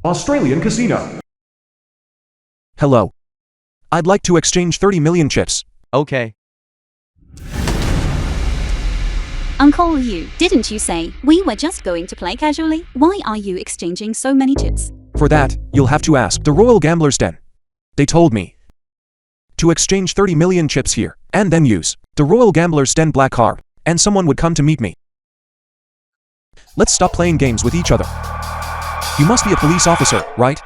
Australian casino. Hello. I'd like to exchange 30 million chips. Okay. Uncle Yu, didn't you say we were just going to play casually? Why are you exchanging so many chips? For that, you'll have to ask the Royal Gambler's Den. They told me to exchange 30 million chips here, and then use the Royal Gambler's Den black card, and someone would come to meet me. Let's stop playing games with each other. You must be a police officer, right?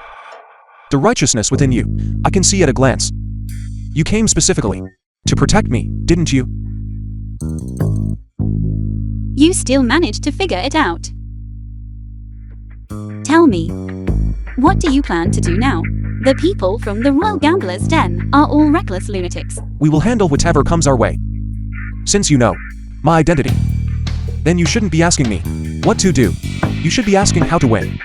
The righteousness within you, I can see at a glance. You came specifically to protect me, didn't you? You still managed to figure it out. Tell me, what do you plan to do now? The people from the Royal Gambler's Den are all reckless lunatics. We will handle whatever comes our way. Since you know my identity, then you shouldn't be asking me what to do. You should be asking how to win.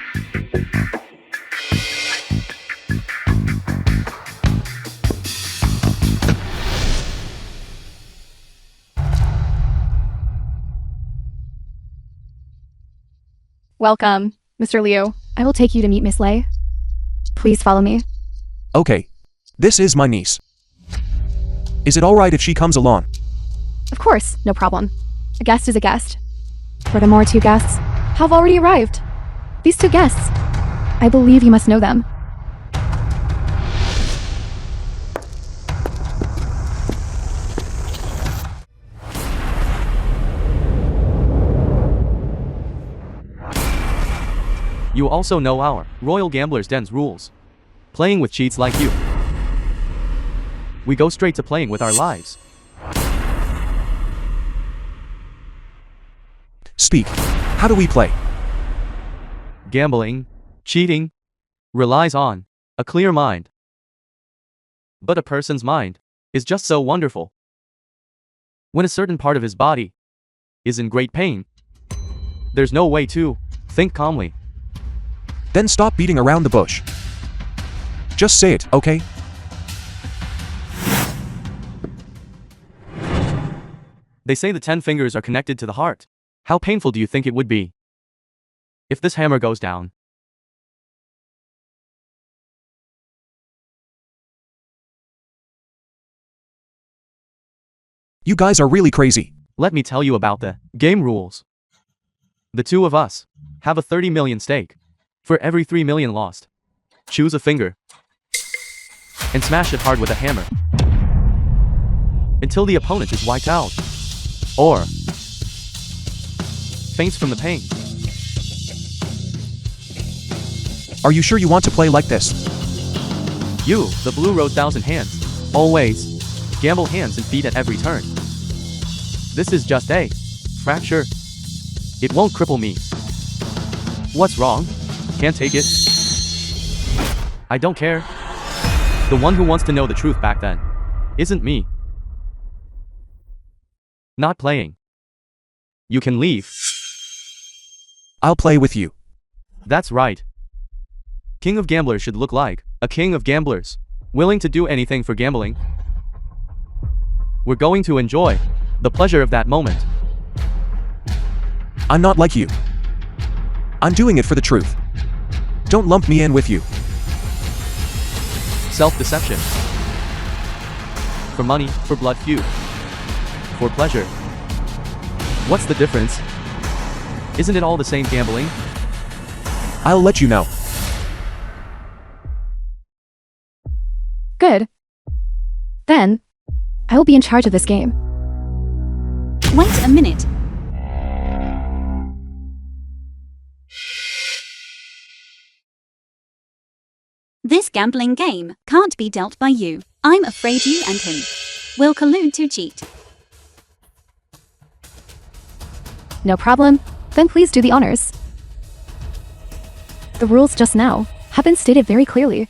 Welcome, Mr. Liu. I will take you to meet Miss Lei. Please follow me. Okay. This is my niece. Is it alright if she comes along? Of course, no problem. A guest is a guest. Furthermore, 2 guests have already arrived. These 2 guests, I believe you must know them. You also know our Royal Gambler's Den's rules. Playing with cheats like you. We go straight to playing with our lives. Speak. How do we play? Gambling, cheating, relies on a clear mind. But a person's mind is just so wonderful. When a certain part of his body is in great pain, there's no way to think calmly. Then stop beating around the bush. Just say it, okay? They say the 10 fingers are connected to the heart. How painful do you think it would be if this hammer goes down? You guys are really crazy. Let me tell you about the game rules. The 2 of us have a 30 million stake. For every 3 million lost, choose a finger and smash it hard with a hammer until the opponent is wiped out or faints from the pain. Are you sure you want to play like this? You, the blue rose 1,000 hands, always gamble hands and feet at every turn. This is just a fracture. It won't cripple me. What's wrong? Can't take it? I don't care. The one who wants to know the truth back then isn't me. Not playing. You can leave. I'll play with you. That's right. King of Gamblers should look like a king of gamblers, willing to do anything for gambling. We're going to enjoy the pleasure of that moment. I'm not like you. I'm doing it for the truth. Don't lump me in with you. Self-deception. For money, for blood feud. For pleasure. What's the difference? Isn't it all the same gambling? I'll let you know. Good. Then, I will be in charge of this game. Wait a minute. This gambling game can't be dealt by you. I'm afraid you and him will collude to cheat. No problem. Then please do the honors. The rules just now have been stated very clearly.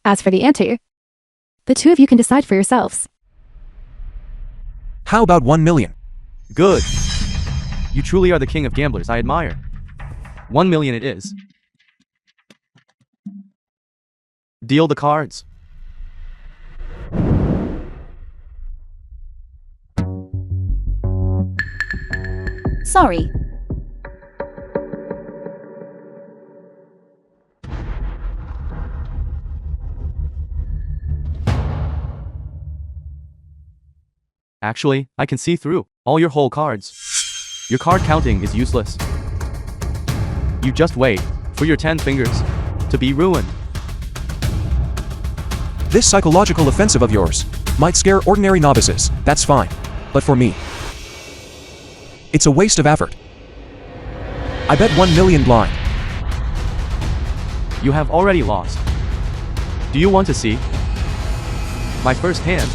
As for the ante, the 2 of you can decide for yourselves. How about 1 million? Good. You truly are the king of gamblers I admire. 1 million it is. Deal the cards. Sorry. Actually, I can see through all your whole cards. Your card counting is useless. You just wait for your 10 fingers to be ruined. This psychological offensive of yours might scare ordinary novices, that's fine. But for me, it's a waste of effort. I bet 1 million blind. You have already lost. Do you want to see my first hand?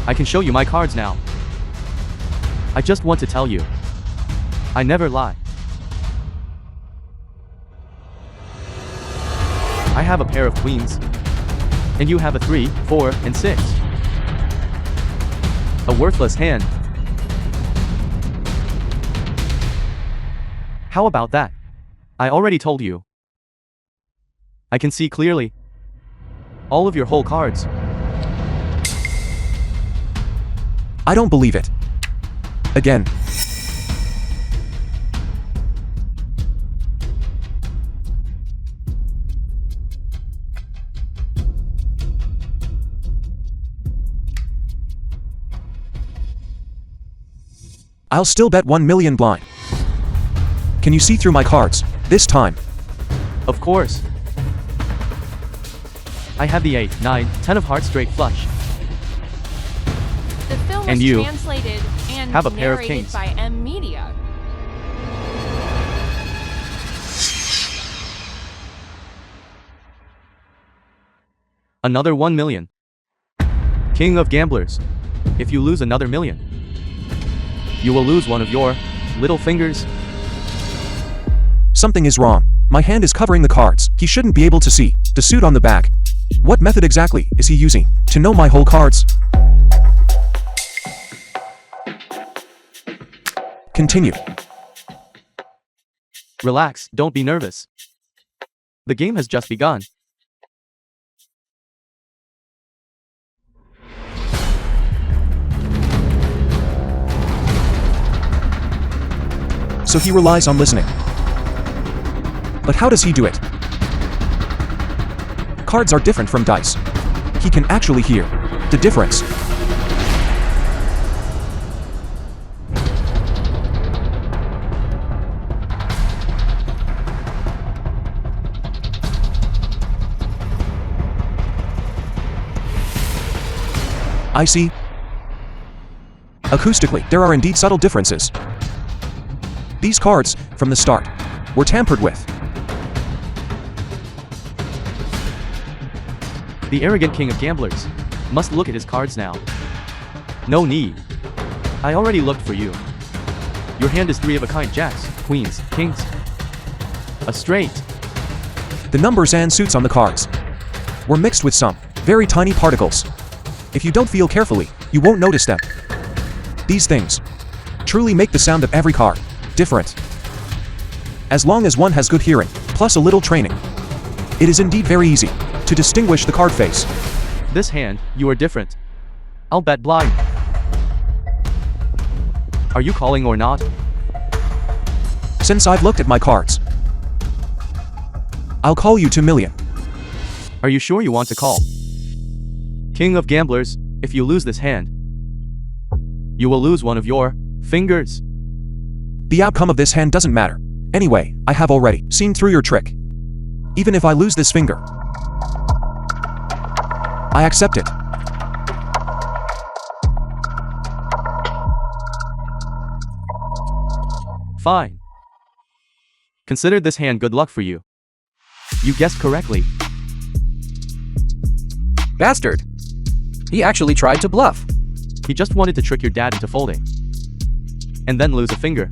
I can show you my cards now. I just want to tell you, I never lie. I have a pair of queens, and you have a 3, 4, and 6. A worthless hand. How about that? I already told you. I can see clearly all of your whole cards. I don't believe it. Again. I'll still bet 1 million blind. Can you see through my cards this time? Of course. I have the 8, 9, 10 of hearts straight flush. The film And was you translated and have a pair of narrated kings. by M Media. Another 1 million. King of gamblers. If you lose another million, you will lose one of your little fingers. Something is wrong. My hand is covering the cards. He shouldn't be able to see the suit on the back. What method exactly is he using to know my whole cards? Continue. Relax, don't be nervous. The game has just begun. So he relies on listening. But how does he do it? Cards are different from dice. He can actually hear the difference. I see. Acoustically, there are indeed subtle differences. These cards, from the start, were tampered with. The arrogant king of gamblers must look at his cards now. No need. I already looked for you. Your hand is 3 of a kind: jacks, queens, kings. A straight. The numbers and suits on the cards were mixed with some very tiny particles. If you don't feel carefully, you won't notice them. These things truly make the sound of every card different. As long as one has good hearing, plus a little training, it is indeed very easy to distinguish the card face. This hand, you are different. I'll bet blind. Are you calling or not? Since I've looked at my cards, I'll call you 2 million. Are you sure you want to call? King of gamblers, if you lose this hand, you will lose one of your fingers. The outcome of this hand doesn't matter. Anyway, I have already seen through your trick. Even if I lose this finger, I accept it. Fine. Consider this hand good luck for you. You guessed correctly. Bastard. He actually tried to bluff. He just wanted to trick your dad into folding, and then lose a finger.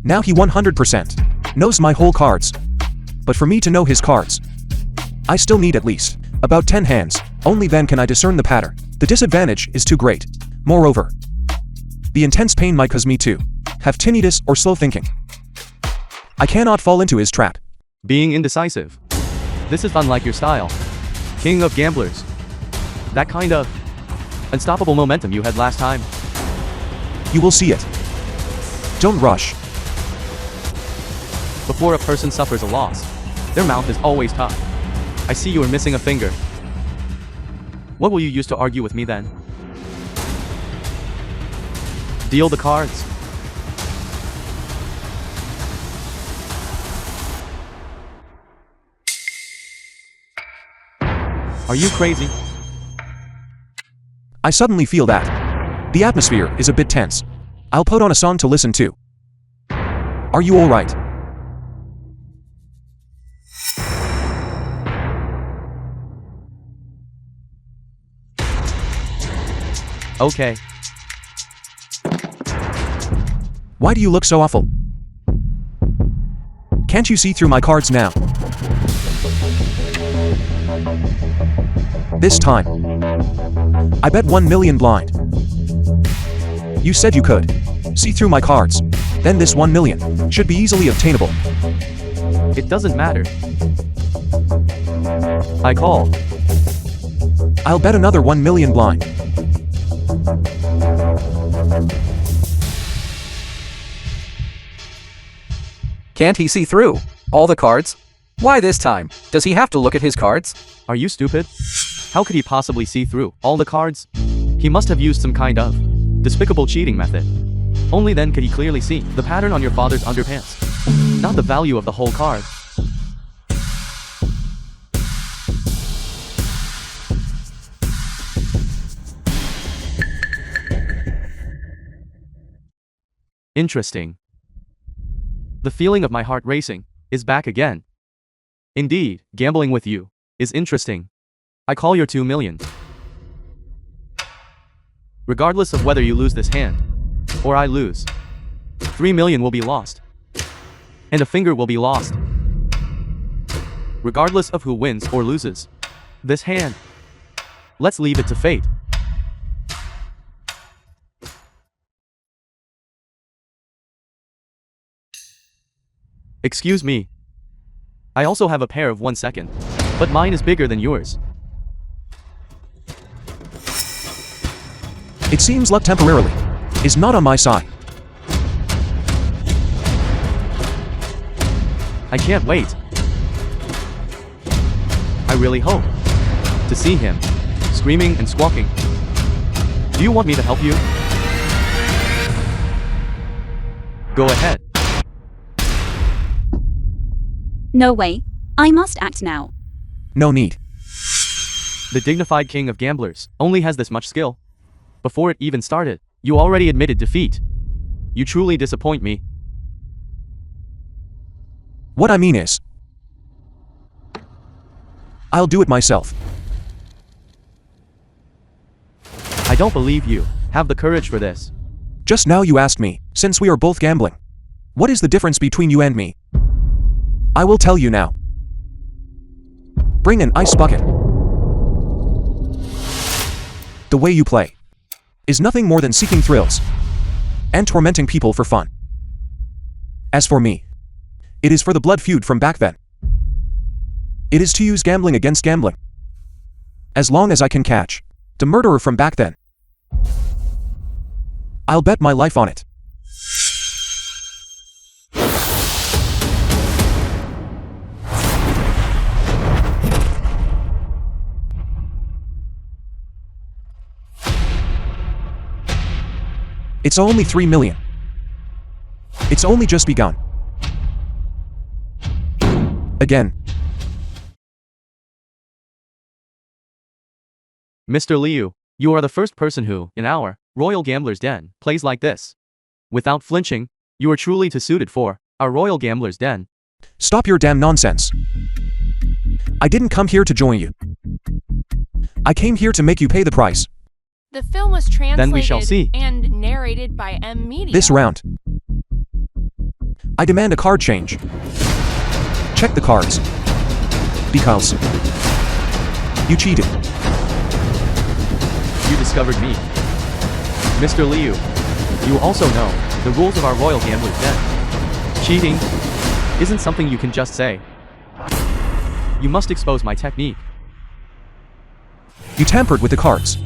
Now he 100% knows my whole cards. But for me to know his cards, I still need at least about 10 hands. Only then can I discern the pattern. The disadvantage is too great. Moreover, the intense pain might cause me to have tinnitus or slow thinking. I cannot fall into his trap. Being indecisive. This is unlike your style. King of gamblers. That kind of unstoppable momentum you had last time. You will see it. Don't rush. Before a person suffers a loss, their mouth is always tough. I see you are missing a finger. What will you use to argue with me then? Deal the cards. Are you crazy? I suddenly feel that the atmosphere is a bit tense. I'll put on a song to listen to. Are you alright? Okay. Why do you look so awful? Can't you see through my cards now? This time, I bet 1 million blind. You said you could see through my cards. Then this 1 million should be easily obtainable. It doesn't matter. I call. I'll bet another 1 million blind. Can't he see through all the cards? Why this time? Does he have to look at his cards? Are you stupid? How could he possibly see through all the cards? He must have used some kind of despicable cheating method. Only then could he clearly see the pattern on your father's underpants, not the value of the whole card. Interesting. The feeling of my heart racing is back again. Indeed, gambling with you is interesting. I call your 2 million. Regardless of whether you lose this hand or I lose, 3 million will be lost. And a finger will be lost. Regardless of who wins or loses this hand, let's leave it to fate. Excuse me. I also have a pair of 1 second, but mine is bigger than yours. It seems luck temporarily is not on my side. I can't wait. I really hope to see him screaming and squawking. Do you want me to help you? Go ahead. No way. I must act now. No need. The dignified king of gamblers only has this much skill. Before it even started, you already admitted defeat. You truly disappoint me. What I mean is, I'll do it myself. I don't believe you have the courage for this. Just now you asked me, since we are both gambling, what is the difference between you and me? I will tell you now. Bring an ice bucket. The way you play is nothing more than seeking thrills and tormenting people for fun. As for me, it is for the blood feud from back then. It is to use gambling against gambling. As long as I can catch the murderer from back then, I'll bet my life on it. It's only 3 million. It's only just begun. Again. Mr. Liu, you are the first person who, in our Royal Gambler's Den, plays like this. Without flinching, you are truly too suited for our Royal Gambler's Den. Stop your damn nonsense. I didn't come here to join you. I came here to make you pay the price. The film was translated Then we shall see. and narrated by M Media. This round, I demand a card change. Check the cards. Because you cheated. You discovered me. Mr. Liu, you also know the rules of our Royal Gambler's Den. Cheating isn't something you can just say. You must expose my technique. You tampered with the cards.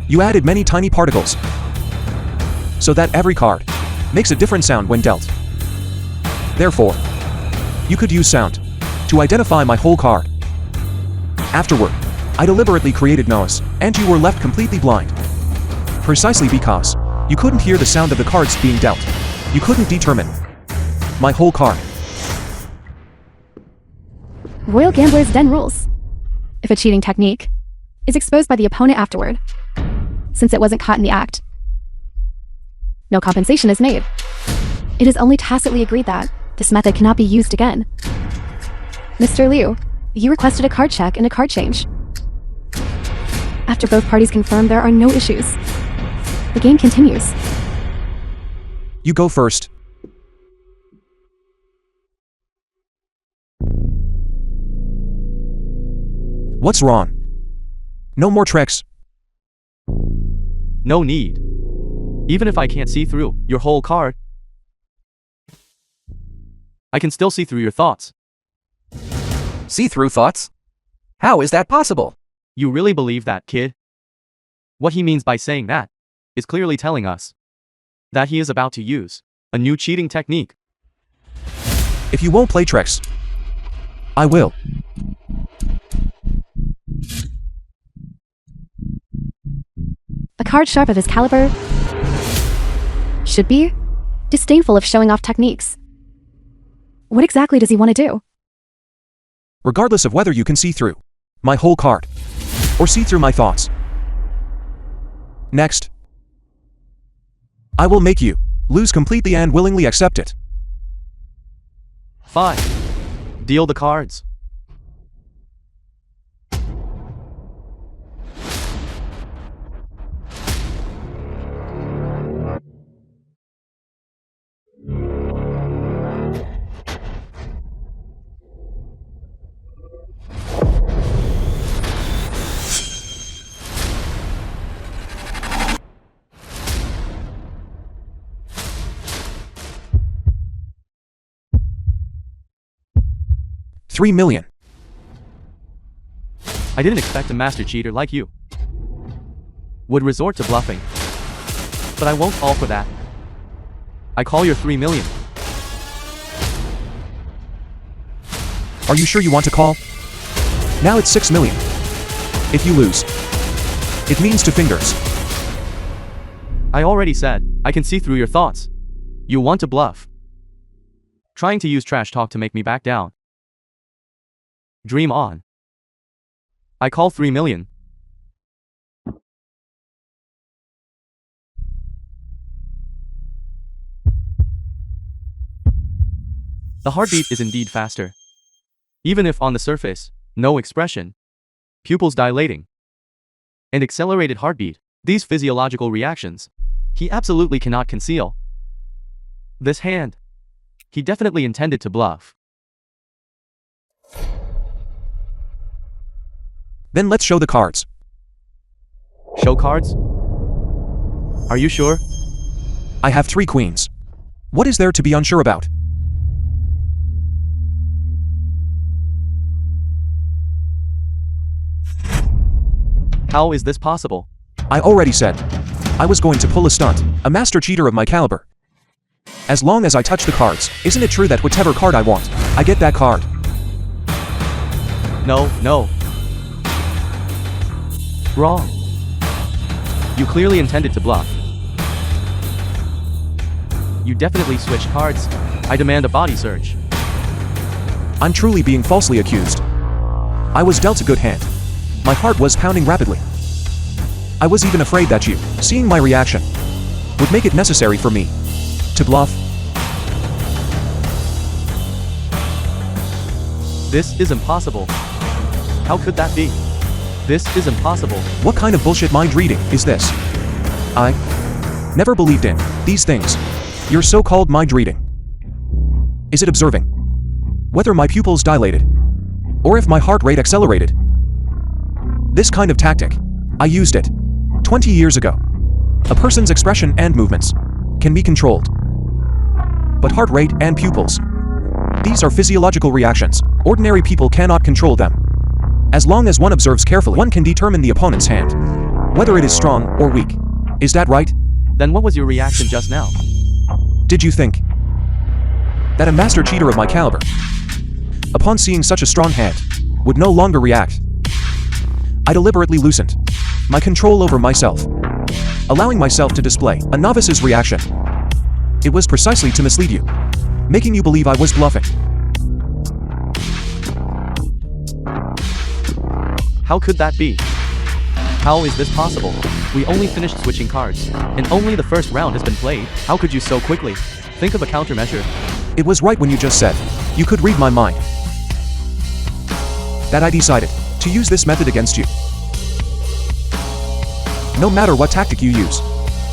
You added many tiny particles, so that every card makes a different sound when dealt. Therefore, you could use sound to identify my whole card. Afterward, I deliberately created noise, and you were left completely blind. Precisely because you couldn't hear the sound of the cards being dealt. You couldn't determine my whole card. Royal Gambler's Den rules. If a cheating technique is exposed by the opponent afterward, since it wasn't caught in the act, no compensation is made. It is only tacitly agreed that this method cannot be used again. Mr. Liu, you requested a card check and a card change. After both parties confirm there are no issues, the game continues. You go first. What's wrong? No more tricks. No need. Even if I can't see through your whole card, I can still see through your thoughts. See-through thoughts? How is that possible? You really believe that, kid? What he means by saying that is clearly telling us that he is about to use a new cheating technique. If you won't play tricks, I will. A card sharp of his caliber should be disdainful of showing off techniques. What exactly does he want to do? Regardless of whether you can see through my whole card or see through my thoughts. Next, I will make you lose completely and willingly accept it. Fine. Deal the cards. $3 million. I didn't expect a master cheater like you would resort to bluffing, but I won't fall for that. I call your 3 million. Are you sure you want to call? Now it's 6 million. If you lose, it means 2 fingers. I already said, I can see through your thoughts. You want to bluff. Trying to use trash talk to make me back down. Dream on. I call 3 million. The heartbeat is indeed faster. Even if on the surface, no expression, pupils dilating, and accelerated heartbeat, these physiological reactions, he absolutely cannot conceal. This hand, he definitely intended to bluff. Then let's show the cards. Show cards? Are you sure? I have 3 queens. What is there to be unsure about? How is this possible? I already said I was going to pull a stunt, a master cheater of my caliber. As long as I touch the cards, isn't it true that whatever card I want, I get that card? No, no. Wrong. You clearly intended to bluff. You definitely switched cards. I demand a body search. I'm truly being falsely accused. I was dealt a good hand. My heart was pounding rapidly. I was even afraid that you, seeing my reaction, would make it necessary for me to bluff. This is impossible. How could that be? This is impossible. What kind of bullshit mind reading is this? I never believed in these things. Your so-called mind reading. Is it observing whether my pupils dilated or if my heart rate accelerated? This kind of tactic, I used it 20 years ago. A person's expression and movements can be controlled. But heart rate and pupils, these are physiological reactions. Ordinary people cannot control them. As long as one observes carefully, one can determine the opponent's hand, whether it is strong or weak. Is that right? Then what was your reaction just now? Did you think that a master cheater of my caliber, upon seeing such a strong hand, would no longer react? I deliberately loosened my control over myself, allowing myself to display a novice's reaction. It was precisely to mislead you, making you believe I was bluffing. How could that be? How is this possible? We only finished switching cards, and only the first round has been played. How could you so quickly? Think of a countermeasure. It was right when you just said you could read my mind that I decided to use this method against you. No matter what tactic you use,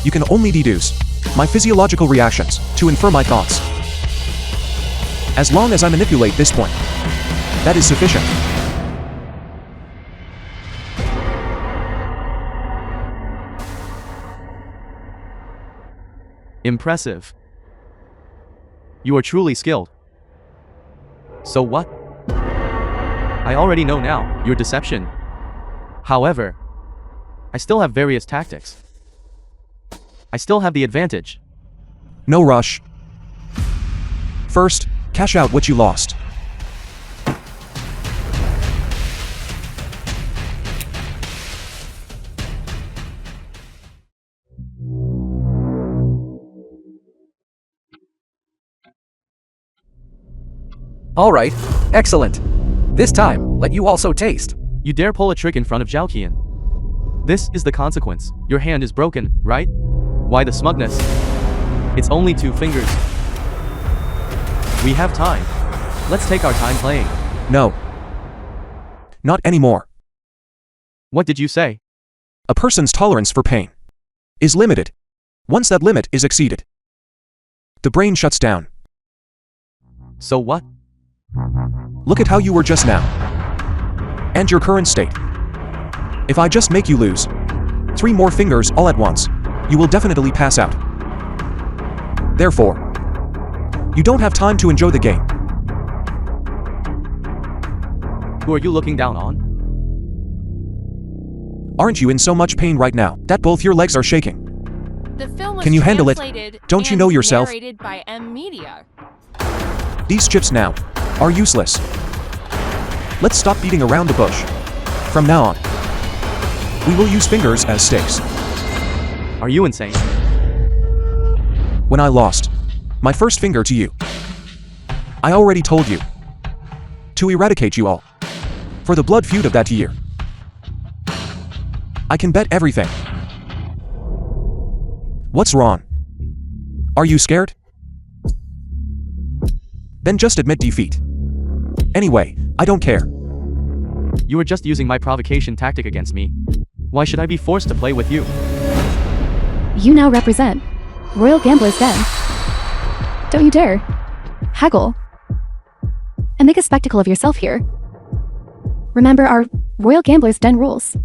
you can only deduce my physiological reactions to infer my thoughts. As long as I manipulate this point, that is sufficient. Impressive. You are truly skilled. So what? I already know now, your deception. However, I still have various tactics. I still have the advantage. No rush. First, cash out what you lost. Alright, excellent. This time, let you also taste. You dare pull a trick in front of Zhaoqian. This is the consequence. Your hand is broken, right? Why the smugness? It's only 2 fingers. We have time. Let's take our time playing. No. Not anymore. What did you say? A person's tolerance for pain is limited. Once that limit is exceeded, the brain shuts down. So what? Look at how you were just now, and your current state. If I just make you lose 3 more fingers all at once, you will definitely pass out. Therefore, you don't have time to enjoy the game. Who are you looking down on? Aren't you in so much pain right now that both your legs are shaking? The film was Can you handle it? translated Don't you and know yourself? narrated by M Media. These chips now are useless. Let's stop beating around the bush. From now on, we will use fingers as stakes. Are you insane? When I lost my first finger to you, I already told you to eradicate you all for the blood feud of that year. I can bet everything. What's wrong? Are you scared? Then just admit defeat. Anyway, I don't care. You were just using my provocation tactic against me. Why should I be forced to play with you? You now represent Royal Gambler's Den. Don't you dare haggle and make a spectacle of yourself here. Remember our Royal Gambler's Den rules.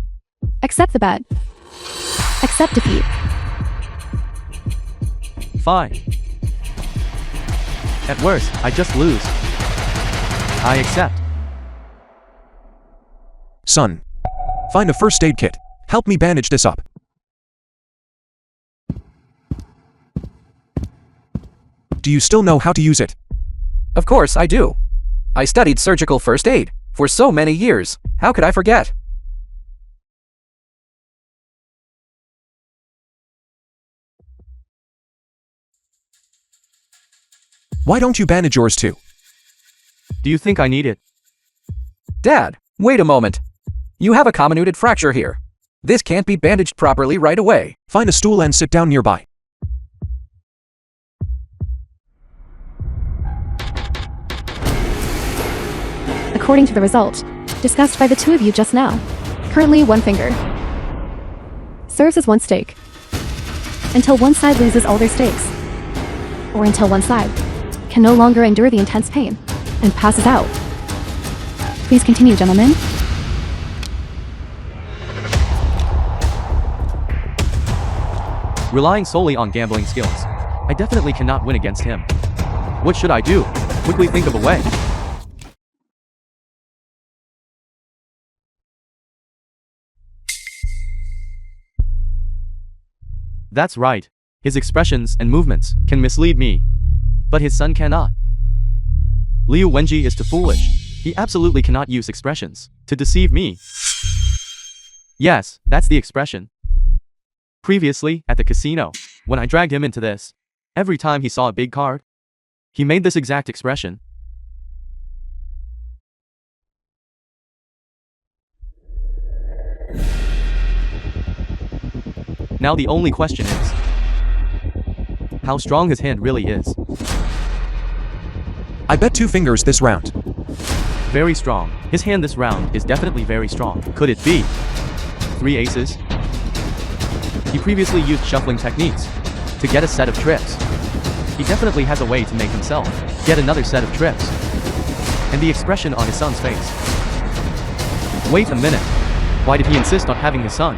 Accept the bet. Accept defeat. Fine. At worst, I just lose. I accept. Son, find a first aid kit. Help me bandage this up. Do you still know how to use it? Of course I do. I studied surgical first aid for so many years. How could I forget? Why don't you bandage yours too? Do you think I need it? Dad, wait a moment. You have a comminuted fracture here. This can't be bandaged properly right away. Find a stool and sit down nearby. According to the result discussed by the 2 of you just now, currently 1 finger serves as 1 stake until one side loses all their stakes, or until one side can no longer endure the intense pain and passes out. Please continue, gentlemen. Relying solely on gambling skills, I definitely cannot win against him. What should I do? Quickly think of a way. That's right. His expressions and movements can mislead me. But his son cannot. Liu Wenji is too foolish. He absolutely cannot use expressions to deceive me. Yes, that's the expression. Previously, at the casino, when I dragged him into this, every time he saw a big card, he made this exact expression. Now the only question is, how strong his hand really is. I bet 2 fingers this round. Very strong. His hand this round is definitely very strong. Could it be 3 aces? He previously used shuffling techniques to get a set of trips. He definitely has a way to make himself get another set of trips. And the expression on his son's face. Wait a minute. Why did he insist on having his son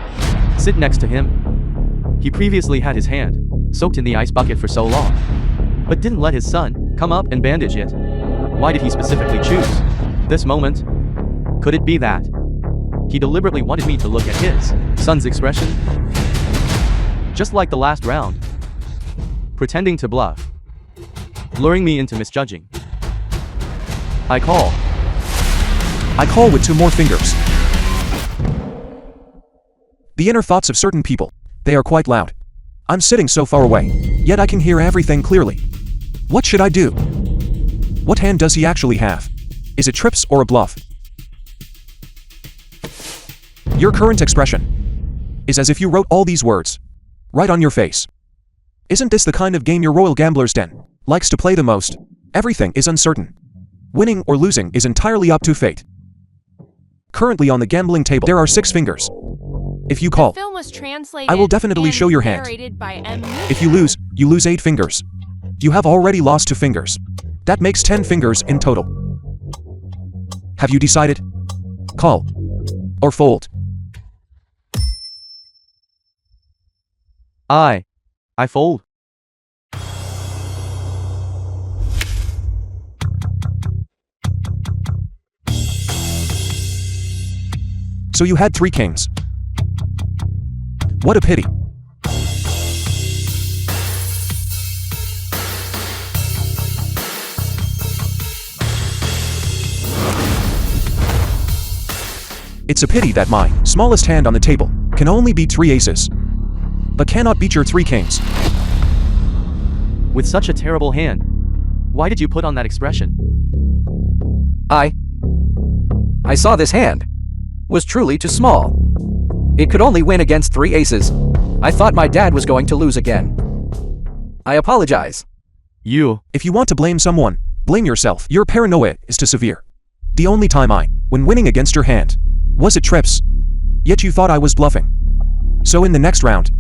sit next to him? He previously had his hand soaked in the ice bucket for so long, but didn't let his son come up and bandage it. Why did he specifically choose this moment? Could it be that he deliberately wanted me to look at his son's expression? Just like the last round, pretending to bluff, luring me into misjudging. I call with 2 more fingers. The inner thoughts of certain people, they are quite loud. I'm sitting so far away, yet I can hear everything clearly. What should I do? What hand does he actually have? Is it trips or a bluff? Your current expression is as if you wrote all these words right on your face. Isn't this the kind of game your Royal Gambler's Den likes to play the most? Everything is uncertain. Winning or losing is entirely up to fate. Currently on the gambling table, there are 6 fingers. If you call, The film was translated I will definitely and show your hand. narrated by M. If you lose 8 fingers. You have already lost 2 fingers. That makes 10 fingers in total. Have you decided? Call or fold? I fold. So you had 3 kings. What a pity. It's a pity that my smallest hand on the table can only beat 3 aces, but cannot beat your 3 kings. With such a terrible hand, why did you put on that expression? I saw this hand was truly too small. It could only win against 3 aces. I thought my dad was going to lose again. I apologize. If you want to blame someone, blame yourself. Your paranoia is too severe. The only time when winning against your hand, was it trips? Yet you thought I was bluffing. So in the next round,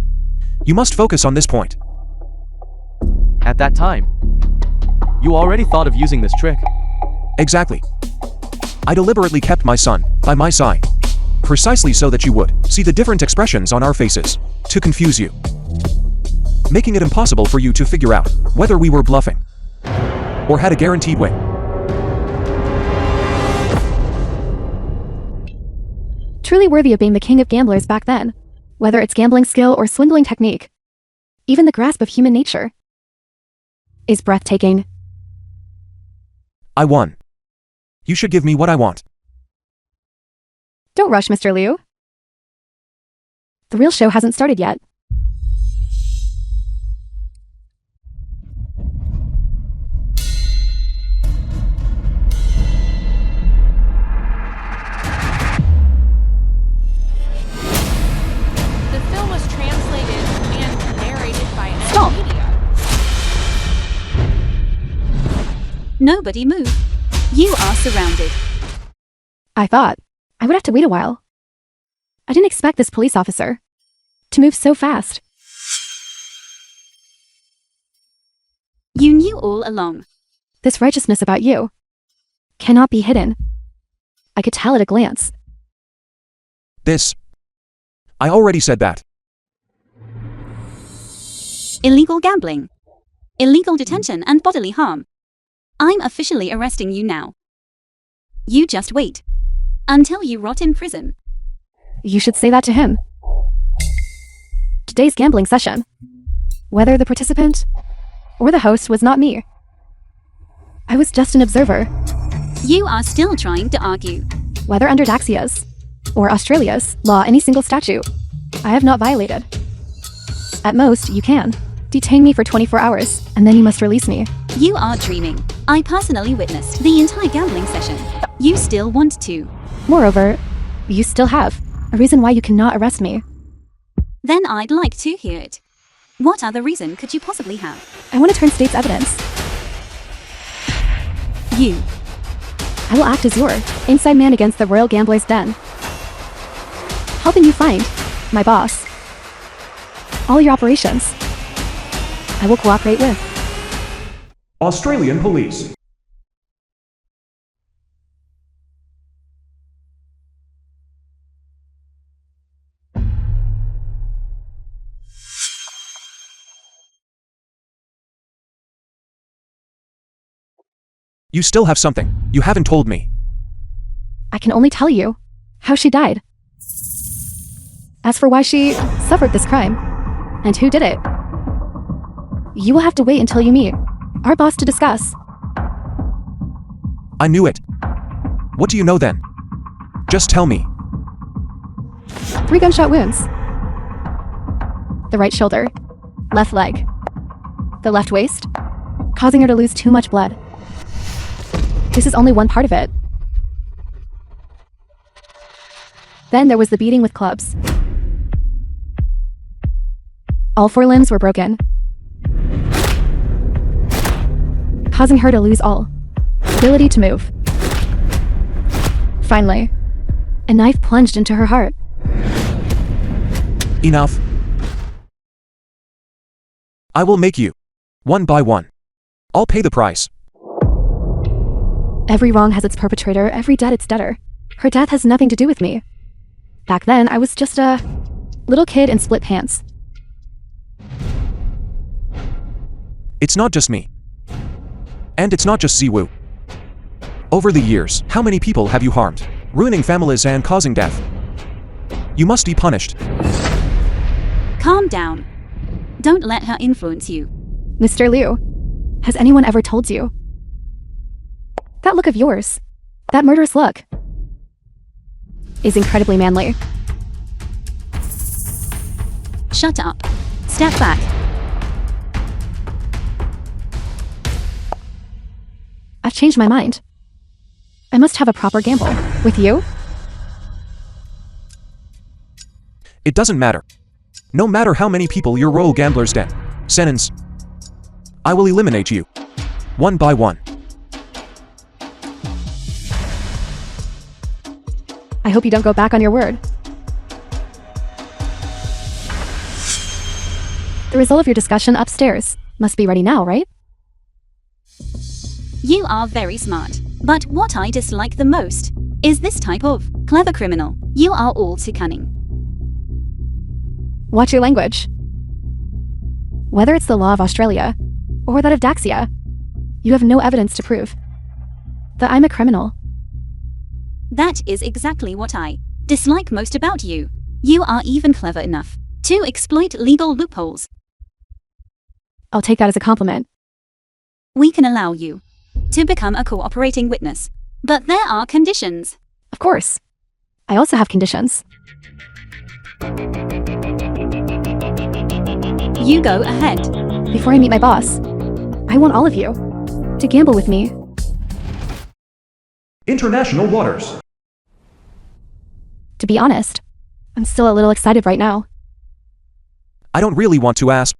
you must focus on this point. At that time, you already thought of using this trick. Exactly. I deliberately kept my son by my side, precisely so that you would see the different expressions on our faces, to confuse you, making it impossible for you to figure out whether we were bluffing or had a guaranteed win. Truly worthy of being the king of gamblers back then, whether it's gambling skill or swindling technique. Even the grasp of human nature is breathtaking. I won. You should give me what I want. Don't rush, Mr. Liu. The real show hasn't started yet. The film was translated and narrated by M. Stop. Media. Nobody move. You are surrounded. I thought I would have to wait a while. I didn't expect this police officer to move so fast. You knew all along. This righteousness about you cannot be hidden. I could tell at a glance. I already said that. Illegal gambling. Illegal detention and bodily harm. I'm officially arresting you now. You just wait until you rot in prison. You should say that to him. Today's gambling session, whether the participant or the host, was not me. I was just an observer, You are still trying to argue. whether under Daxia's or Australia's law any single statute I have not violated. At most, you can detain me for 24 hours, and then you must release me. You are dreaming. I personally witnessed the entire gambling session. You still want to. Moreover, you still have a reason why you cannot arrest me. Then I'd like to hear it. What other reason could you possibly have? I want to turn state's evidence. You. I will act as your inside man against the Royal Gambler's Den, helping you find my boss. All your operations, I will cooperate with. Australian police. You still have something you haven't told me. I can only tell you how she died. As for why she suffered this crime, and who did it, you will have to wait until you meet our boss to discuss. I knew it. What do you know then? Just tell me. 3 gunshot wounds. The right shoulder, left leg, the left waist, causing her to lose too much blood. This is only one part of it. Then there was the beating with clubs. All 4 limbs were broken, causing her to lose all ability to move. Finally, a knife plunged into her heart. Enough. I will make you. One by one. I'll pay the price. Every wrong has its perpetrator, every debt its debtor. Her death has nothing to do with me. Back then, I was just a little kid in split pants. It's not just me. And it's not just Ziwu. Over the years, how many people have you harmed, ruining families and causing death? You must be punished. Calm down. Don't let her influence you. Mr. Liu, has anyone ever told you? That look of yours, that murderous look, is incredibly manly. Shut up. Step back. I've changed my mind. I must have a proper gamble. With you? It doesn't matter. No matter how many people your Royal Gambler's Den sentence, I will eliminate you. One by one. I hope you don't go back on your word. The result of your discussion upstairs must be ready now, right? You are very smart. But what I dislike the most is this type of clever criminal. You are all too cunning. Watch your language. Whether it's the law of Australia or that of Daxia, you have no evidence to prove that I'm a criminal. That is exactly what I dislike most about you. You are even clever enough to exploit legal loopholes. I'll take that as a compliment. We can allow you to become a cooperating witness, but there are conditions. Of course. I also have conditions. You go ahead. Before I meet my boss, I want all of you to gamble with me. International waters. To be honest, I'm still a little excited right now. I don't really want to ask,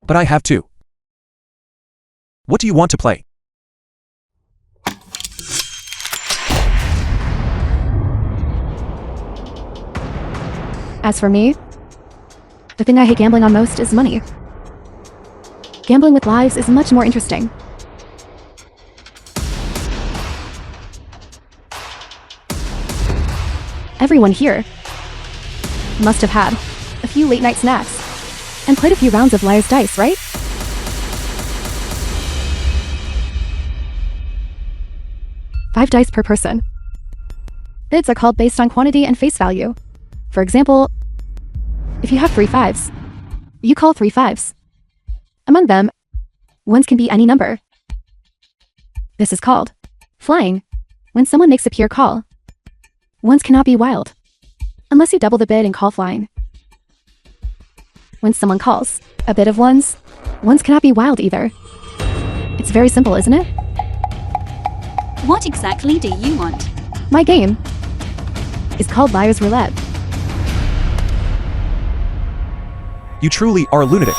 but I have to. What do you want to play? As for me, the thing I hate gambling on most is money. Gambling with lives is much more interesting. Everyone here must have had a few late-night snacks and played a few rounds of Liar's Dice, right? Five dice per person. Bids are called based on quantity and face value. For example, if you have 3 5s, you call 3 5s. Among them, ones can be any number. This is called flying when someone makes a pure call. Ones cannot be wild. Unless you double the bid and call flying. When someone calls a bid of ones cannot be wild either. It's very simple, isn't it? What exactly do you want? My game is called Liar's Roulette. You truly are a lunatic.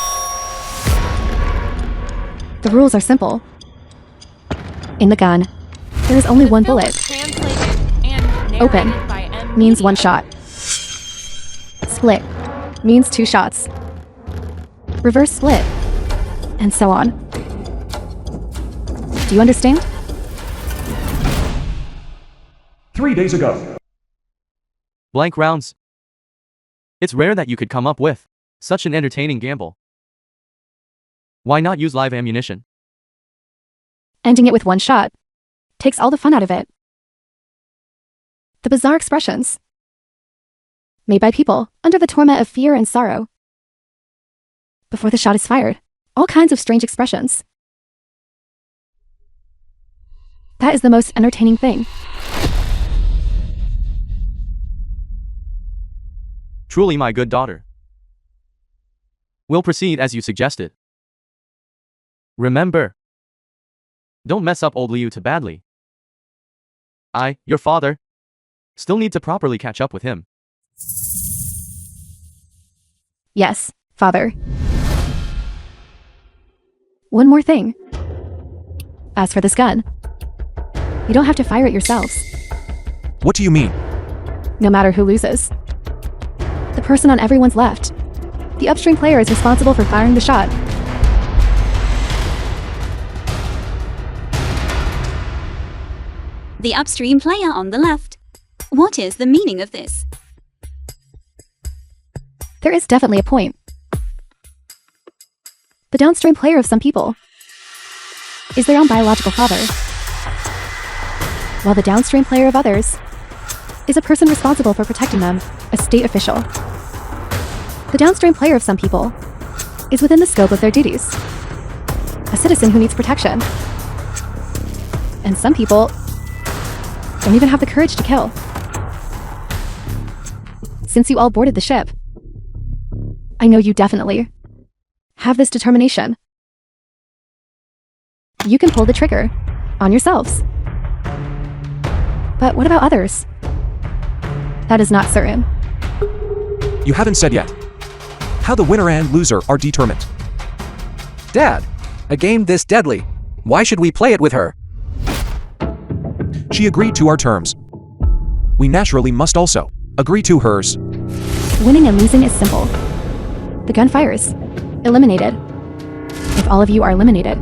The rules are simple. In the gun, there is only The one film bullet. was translated and Open narrated by M. Means one Media. shot. Split means 2 shots. Reverse split, and so on. Do you understand? 3 days ago. Blank rounds. It's rare that you could come up with such an entertaining gamble. Why not use live ammunition? Ending it with 1 shot takes all the fun out of it. The bizarre expressions made by people under the torment of fear and sorrow. Before the shot is fired, all kinds of strange expressions. That is the most entertaining thing. Truly, my good daughter. We'll proceed as you suggested. Remember, don't mess up old Liu too badly. I, your father, still need to properly catch up with him. Yes, father. One more thing. As for this gun, you don't have to fire it yourselves, What do you mean? no matter who loses. The person on everyone's left, the upstream player, is responsible for firing the shot. The upstream player on the left. What is the meaning of this? There is definitely a point. The downstream player of some people is their own biological father, while the downstream player of others is a person responsible for protecting them, a state official. The downstream player of some people is within the scope of their duties, a citizen who needs protection. And some people don't even have the courage to kill. Since you all boarded the ship, I know you definitely have this determination. You can pull the trigger on yourselves. But what about others? That is not certain. You haven't said yet. How the winner and loser are determined. Dad, a game this deadly. Why should we play it with her? She agreed to our terms. We naturally must also agree to hers. Winning and losing is simple. The gun fires. Eliminated. If all of you are eliminated,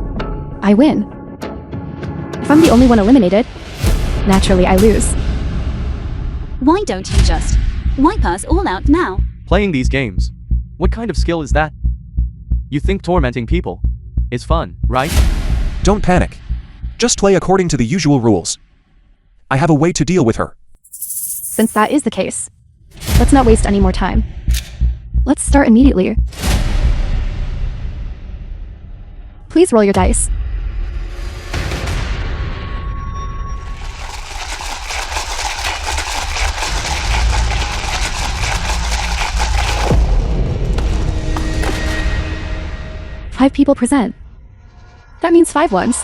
I win. If I'm the only one eliminated, naturally I lose. Why don't you just wipe us all out now? Playing these games. What kind of skill is that? You think tormenting people is fun, right? Don't panic. Just play according to the usual rules. I have a way to deal with her. Since that is the case, let's not waste any more time. Let's start immediately. Please roll your dice. Five people present. That means 5 ones,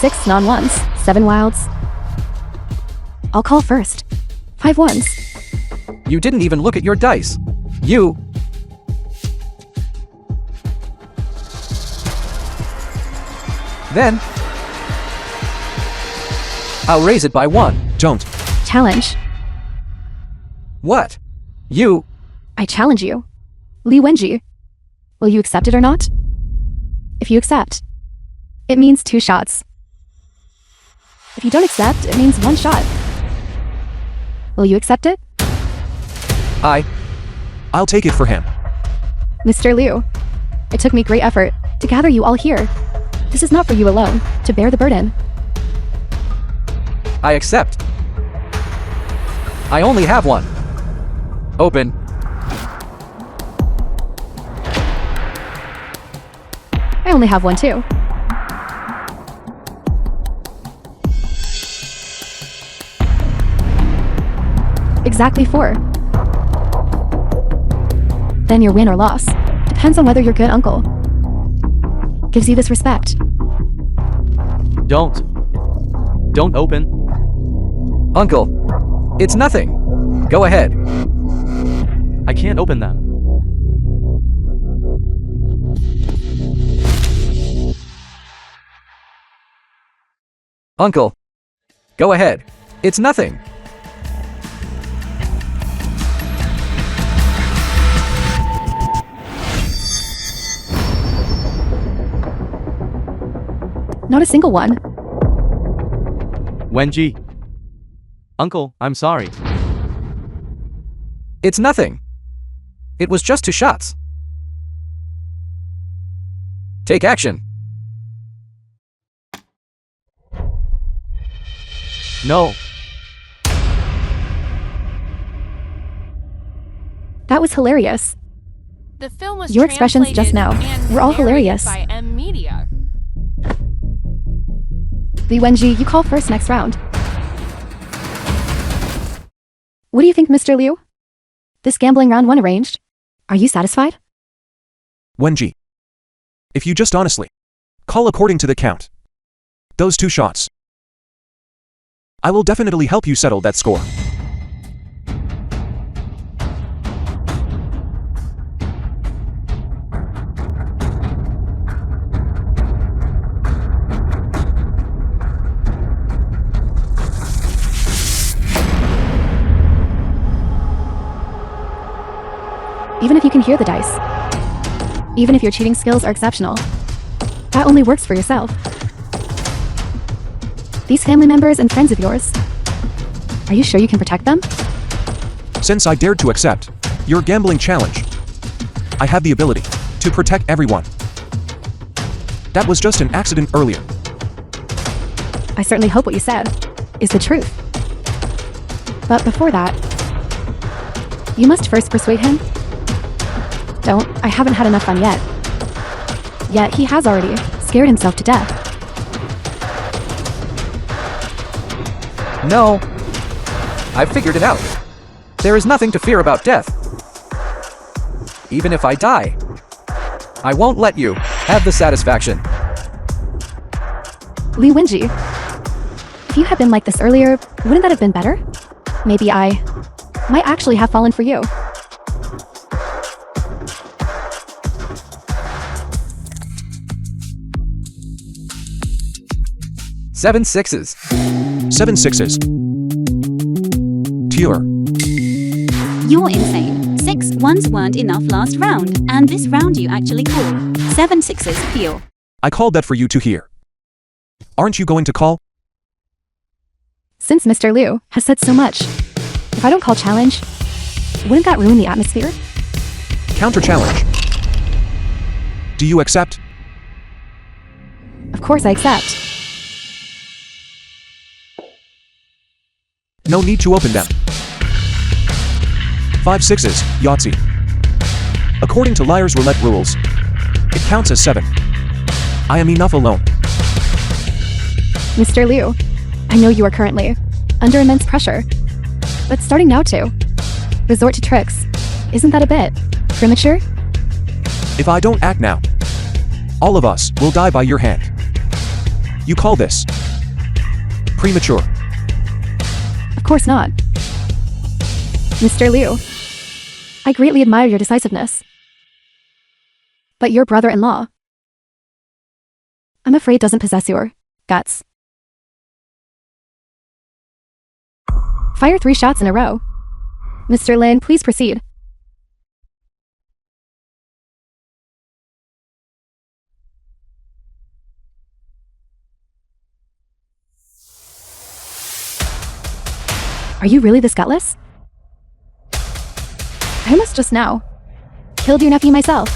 6 non-ones, 7 wilds. I'll call first. 5 ones. You didn't even look at your dice. You... Then... I'll raise it by 1. Don't. Challenge. What? You... I challenge you. Li Wenji. Will you accept it or not? If you accept, it means 2 shots. If you don't accept, it means 1 shot. Will you accept it? I'll take it for him. Mr. Liu, it took me great effort to gather you all here. This is not for you alone, to bear the burden. I accept. I only have 1. Open. I only have 1 too. Exactly 4. Then your win or loss depends on whether your good uncle gives you this respect. Don't open. Uncle, it's nothing. Go ahead. I can't open them. Uncle, go ahead. It's nothing. Not a single one. Wenji. Uncle, I'm sorry. It's nothing. It was just 2 shots. Take action. No. That was hilarious. The film was Your expressions just translated now and were all narrated hilarious. by M Media. Li Wenji, you call first next round. What do you think, Mr. Liu? This gambling round 1 arranged? Are you satisfied? Wenji. If you just honestly call according to the count. Those 2 shots. I will definitely help you settle that score. Even if you can hear the dice. Even if your cheating skills are exceptional. That only works for yourself. These family members and friends of yours. Are you sure you can protect them? Since I dared to accept your gambling challenge, I have the ability to protect everyone. That was just an accident earlier. I certainly hope what you said is the truth. But before that, you must first persuade him. Don't, I haven't had enough fun yet. Yet he has already scared himself to death. No. I figured it out. There is nothing to fear about death. Even if I die, I won't let you have the satisfaction. Li Wenji, if you had been like this earlier, wouldn't that have been better? Maybe I might actually have fallen for you. Seven sixes. 7 6s. Pure. You're insane. 6 ones weren't enough last round, and this round you actually call. 7 6s pure. I called that for you to hear. Aren't you going to call? Since Mr. Liu has said so much, if I don't call challenge, wouldn't that ruin the atmosphere? Counter challenge. Do you accept? Of course I accept. No need to open them. 5 6s, Yahtzee. According to Liar's Roulette rules, it counts as 7. I am enough alone. Mr. Liu, I know you are currently under immense pressure, but starting now to resort to tricks, isn't that a bit premature? If I don't act now, all of us will die by your hand. You call this premature? Of course not. Mr. Liu, I greatly admire your decisiveness. But your brother-in-law, I'm afraid doesn't possess your guts. Fire 3 shots in a row. Mr. Lin, please proceed. Are you really this gutless? I almost just now killed your nephew myself.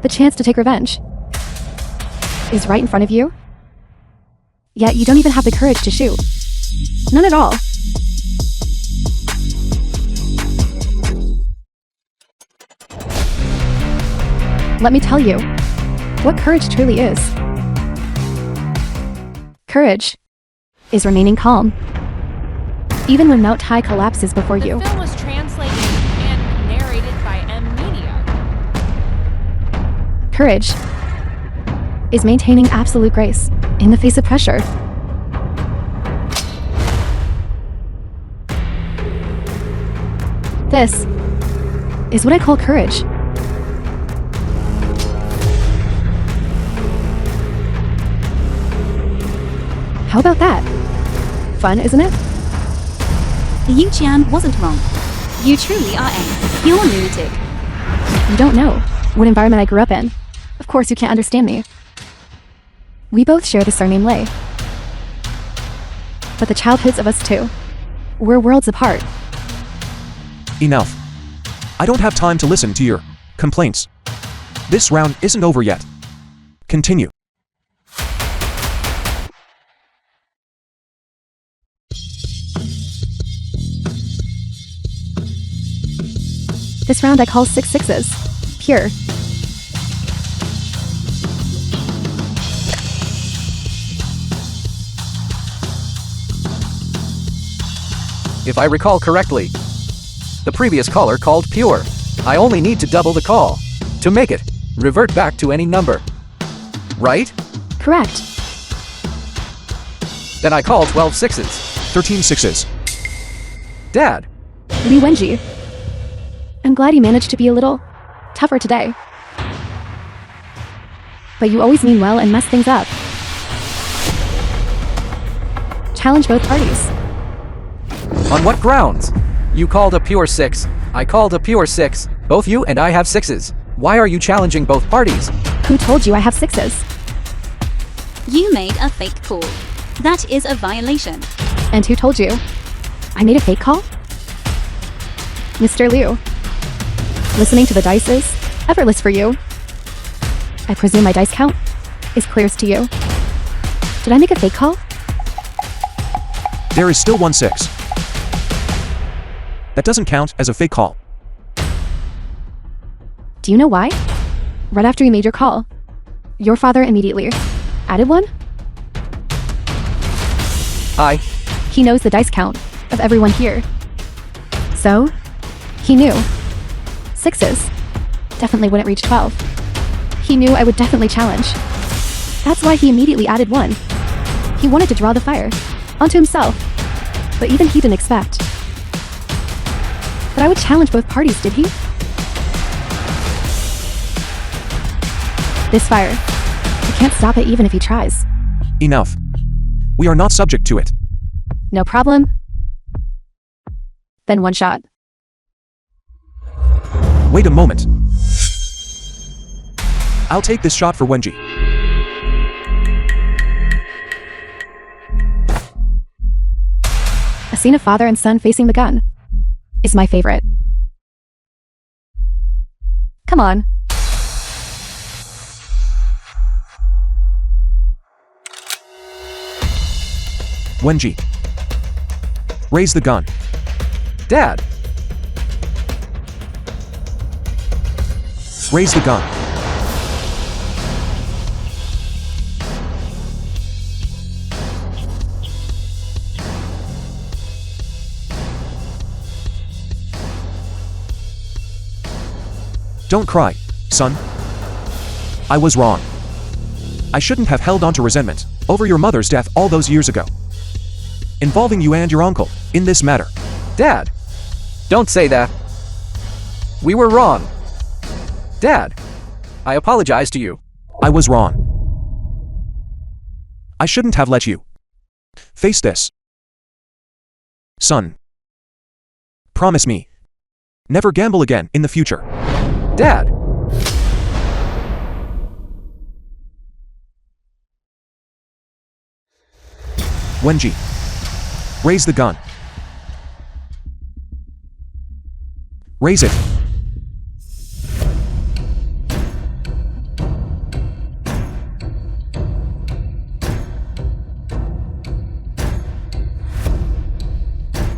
The chance to take revenge is right in front of you, yet you don't even have the courage to shoot. None at all. Let me tell you what courage truly is. Courage is remaining calm even when Mount Tai collapses before The you. film was translated and narrated by M Media. Courage is maintaining absolute grace in the face of pressure. This is what I call courage. How about that? Fun, isn't it? Yu Qian wasn't wrong. You truly are a pure lunatic. You don't know what environment I grew up in. Of course you can't understand me. We both share the surname Lei. But the childhoods of us two were worlds apart. Enough. I don't have time to listen to your complaints. This round isn't over yet. Continue. This round I call 6 sixes. Pure. If I recall correctly, the previous caller called pure. I only need to double the call to make it revert back to any number. Right? Correct. Then I call 12 sixes. 13 sixes. Dad, Li Wenji. I'm glad you managed to be a little tougher today. But you always mean well and mess things up. Challenge both parties. on what grounds? You called a pure 6. I called a pure 6. Both you and I have 6s. Why are you challenging both parties? Who told you I have 6s? You made a fake call. That is a violation. And who told you? I made a fake call? Mr. Liu. Listening to the dice is effortless for you. I presume my dice count is clearest to you. Did I make a fake call? There is still 1-6. That doesn't count as a fake call. Do you know why? Right after you made your call, your father immediately added one. He knows the dice count of everyone here. So, he knew 6s definitely wouldn't reach 12. He knew I would definitely challenge. That's why he immediately added 1. He wanted to draw the fire onto himself, but even he didn't expect that I would challenge both parties, did he? This fire, I can't stop it even if he tries. Enough. We are not subject to it. No problem. Then one shot. Wait a moment. I'll take this shot for Wenji. A scene of father and son facing the gun is my favorite. Come on. Wenji. Raise the gun. Dad, Raise the gun. Don't cry, son. I was wrong. I shouldn't have held on to resentment over your mother's death all those years ago, involving you and your uncle in this matter. Dad, don't say that. We were wrong. Dad, I apologize to you. I was wrong. I shouldn't have let you face this. Son. Promise me. Never gamble again in the future. Dad, Wenji. Raise the gun. Raise it.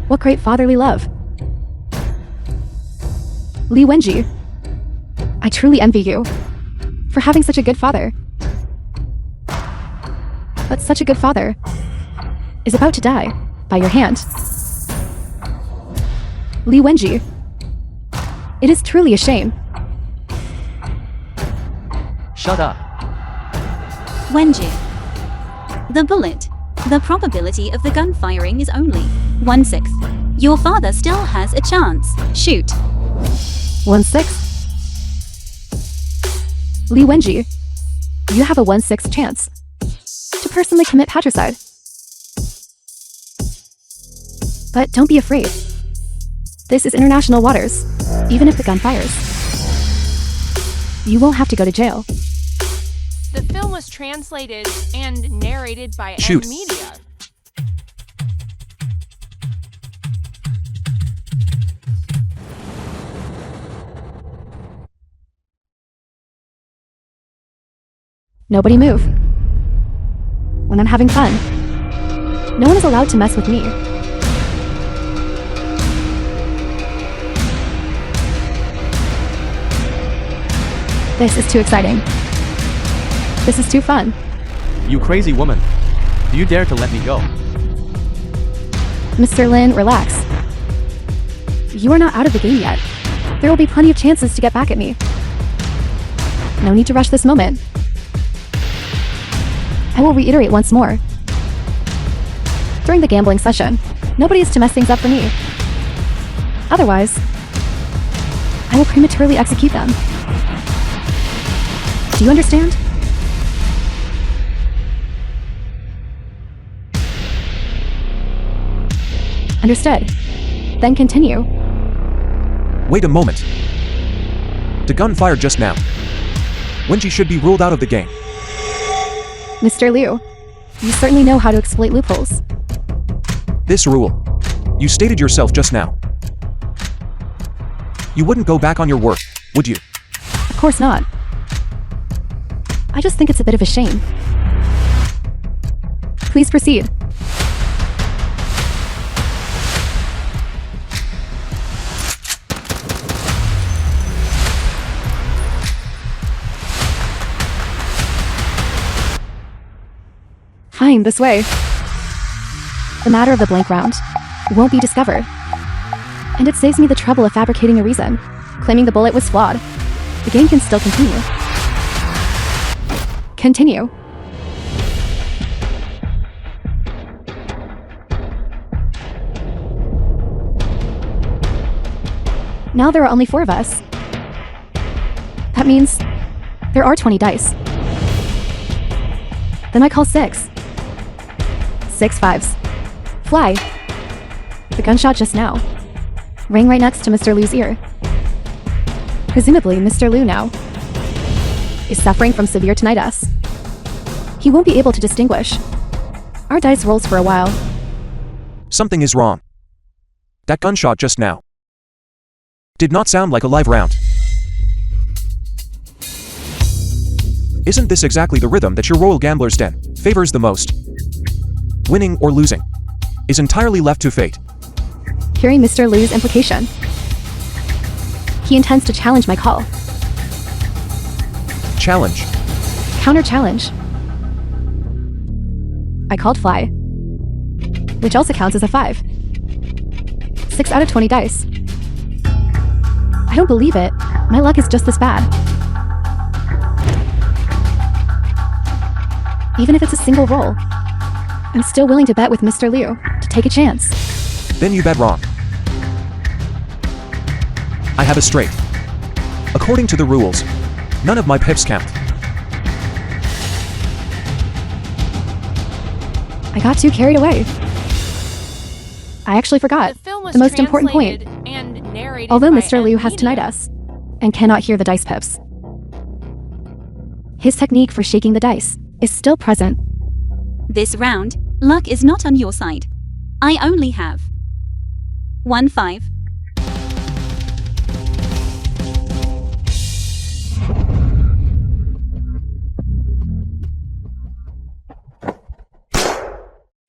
What great fatherly love. Li Wenji. I truly envy you for having such a good father. But such a good father is about to die by your hand. Li Wenji. It is truly a shame. Shut up. Wenji. The bullet. The probability of the gun firing is only 1/6. Your father still has a chance. Shoot. 1/6. Li Wenji, you have a 1/6 chance to personally commit patricide. But don't be afraid. This is international waters. Even if the gun fires, you won't have to go to jail. The film was translated and narrated by Shoot. Media. Nobody move. When I'm having fun, no one is allowed to mess with me. This is too exciting. This is too fun. You crazy woman. Do you dare to let me go? Mr. Lin, relax. You are not out of the game yet. There will be plenty of chances to get back at me. No need to rush this moment. I will reiterate once more. During the gambling session, nobody is to mess things up for me. Otherwise, I will prematurely execute them. Do you understand? Understood. Then continue. Wait a moment. The gun fired just now. Wenji should be ruled out of the game. Mr. Liu, you certainly know how to exploit loopholes. This rule. You stated yourself just now. You wouldn't go back on your word, would you? Of course not. I just think it's a bit of a shame. Please proceed. Fine, this way. The matter of the blank round won't be discovered. And it saves me the trouble of fabricating a reason, claiming the bullet was flawed. The game can still continue. Continue. Now there are only 4 of us. That means there are 20 dice. Then I call 6. 6 5s. Fly. The gunshot just now rang right next to Mr. Liu's ear. Presumably, Mr. Liu now is suffering from severe tinnitus. He won't be able to distinguish our dice rolls for a while. Something is wrong. That gunshot just now did not sound like a live round. Isn't this exactly the rhythm that your Royal Gambler's Den favors the most? Winning or losing is entirely left to fate. Hearing Mr. Liu's implication, he intends to challenge my call. Challenge. Counter-challenge. I called fly, which also counts as a 5. 6 out of 20 dice. I don't believe it. My luck is just this bad. Even if it's a single roll, I'm still willing to bet with Mr. Liu to take a chance. Then you bet wrong. I have a straight. According to the rules, none of my pips count. I got too carried away. I actually forgot The film was the most important point. translated and narrated Although by Mr. Liu has Media. tinnitus and cannot hear the dice pips, his technique for shaking the dice is still present. This round, luck is not on your side. I only have 1 5.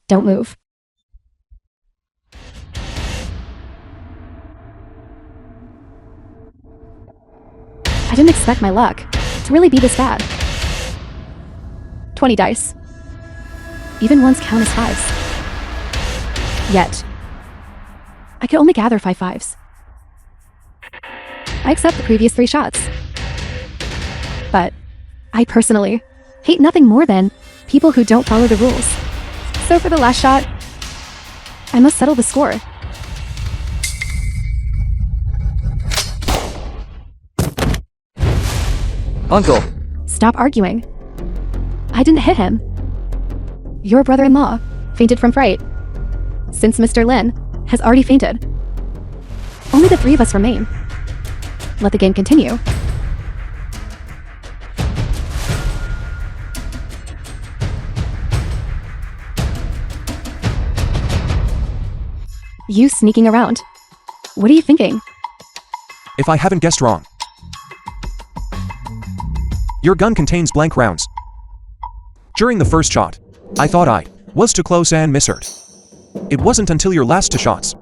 Don't move. I didn't expect my luck to really be this bad. 20 dice. Even ones count as 5s. Yet, I could only gather 5 5s. I accept the previous 3 shots. But I personally hate nothing more than people who don't follow the rules. So for the last shot, I must settle the score. Uncle, Stop arguing. I didn't hit him. Your brother-in-law fainted from fright. Since Mr. Lin has already fainted, only the 3 of us remain. Let the game continue. You sneaking around. What are you thinking? If I haven't guessed wrong. Your gun contains blank rounds. During the first shot, I thought I was too close and misheard. It wasn't until your last 2 shots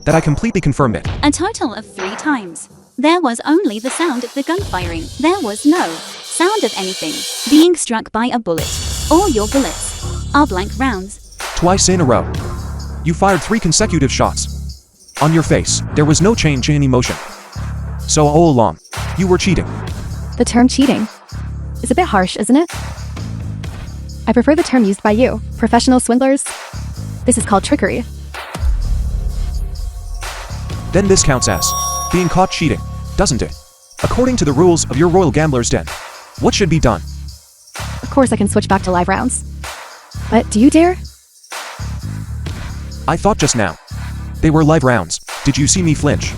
that I completely confirmed it. A total of 3 times. There was only the sound of the gun firing. There was no sound of anything being struck by a bullet. All your bullets are blank rounds. Twice in a row. You fired 3 consecutive shots. On your face, there was no change in emotion. So all along, you were cheating. The term cheating is a bit harsh, isn't it? I prefer the term used by you, professional swindlers. This is called trickery. Then this counts as being caught cheating, doesn't it? According to the rules of your Royal Gambler's Den, what should be done? Of course I can switch back to live rounds. But do you dare? I thought just now they were live rounds. Did you see me flinch?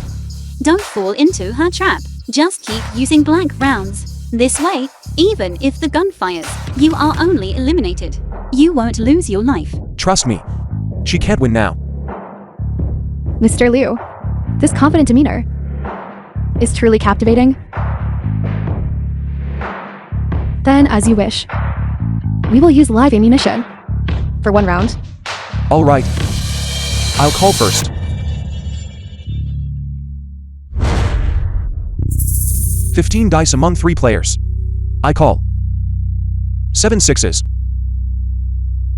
Don't fall into her trap. Just keep using blank rounds. This way, even if the gun fires, you are only eliminated. You won't lose your life. Trust me. She can't win now. Mr. Liu, this confident demeanor is truly captivating. Then, as you wish, we will use live ammunition for 1 round. All right. I'll call first. 15 dice among 3 players. I call. 7 sixes.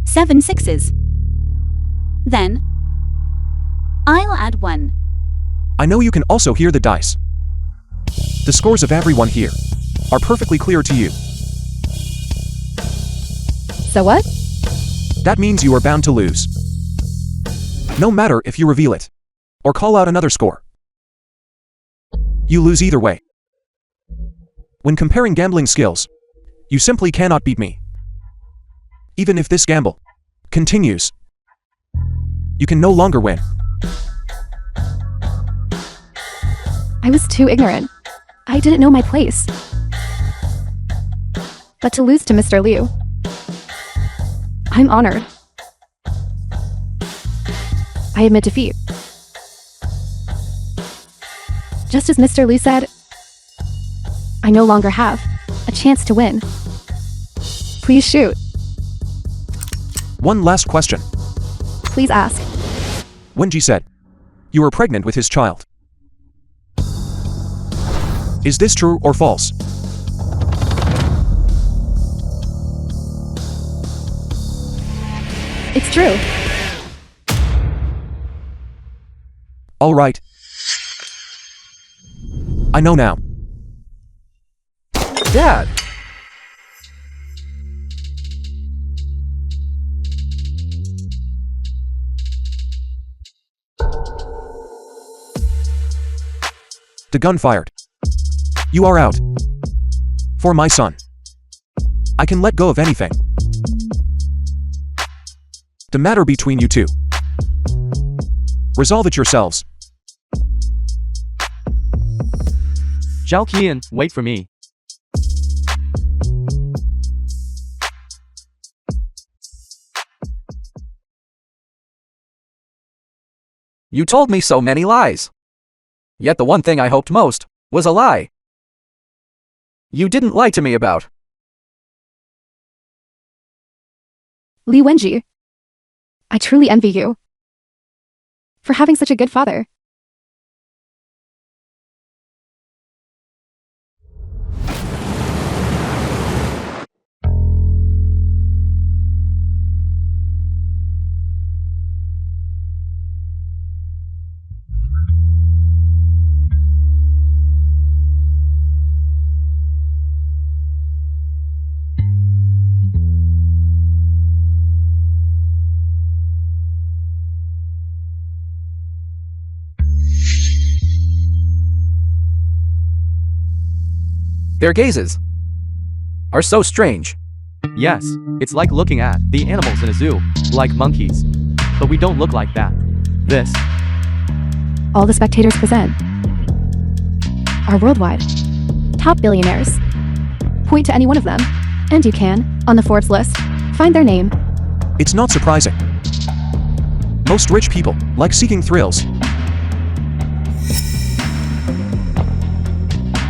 7 sixes. Then, I'll add 1. I know you can also hear the dice. The scores of everyone here are perfectly clear to you. So what? That means you are bound to lose. No matter if you reveal it or call out another score. You lose either way. When comparing gambling skills, you simply cannot beat me. Even if this gamble continues, you can no longer win. I was too ignorant. I didn't know my place. But to lose to Mr. Liu, I'm honored. I admit defeat. Just as Mr. Liu said, I no longer have a chance to win. Please shoot. One last question. Please ask. Wenji said, you were pregnant with his child. Is this true or false? It's true. All right. I know now. Dad! The gun fired. You are out. For my son. I can let go of anything. The matter between you two. Resolve it yourselves. Zhao Qian, wait for me. You told me so many lies. Yet the one thing I hoped most was a lie. You didn't lie to me about. Li Wenji, I truly envy you for having such a good father. Their gazes are so strange. Yes, it's like looking at the animals in a zoo, like monkeys. But we don't look like that. This. All the spectators present are worldwide top billionaires. Point to any one of them, and you can, on the Forbes list, find their name. It's not surprising. Most rich people like seeking thrills.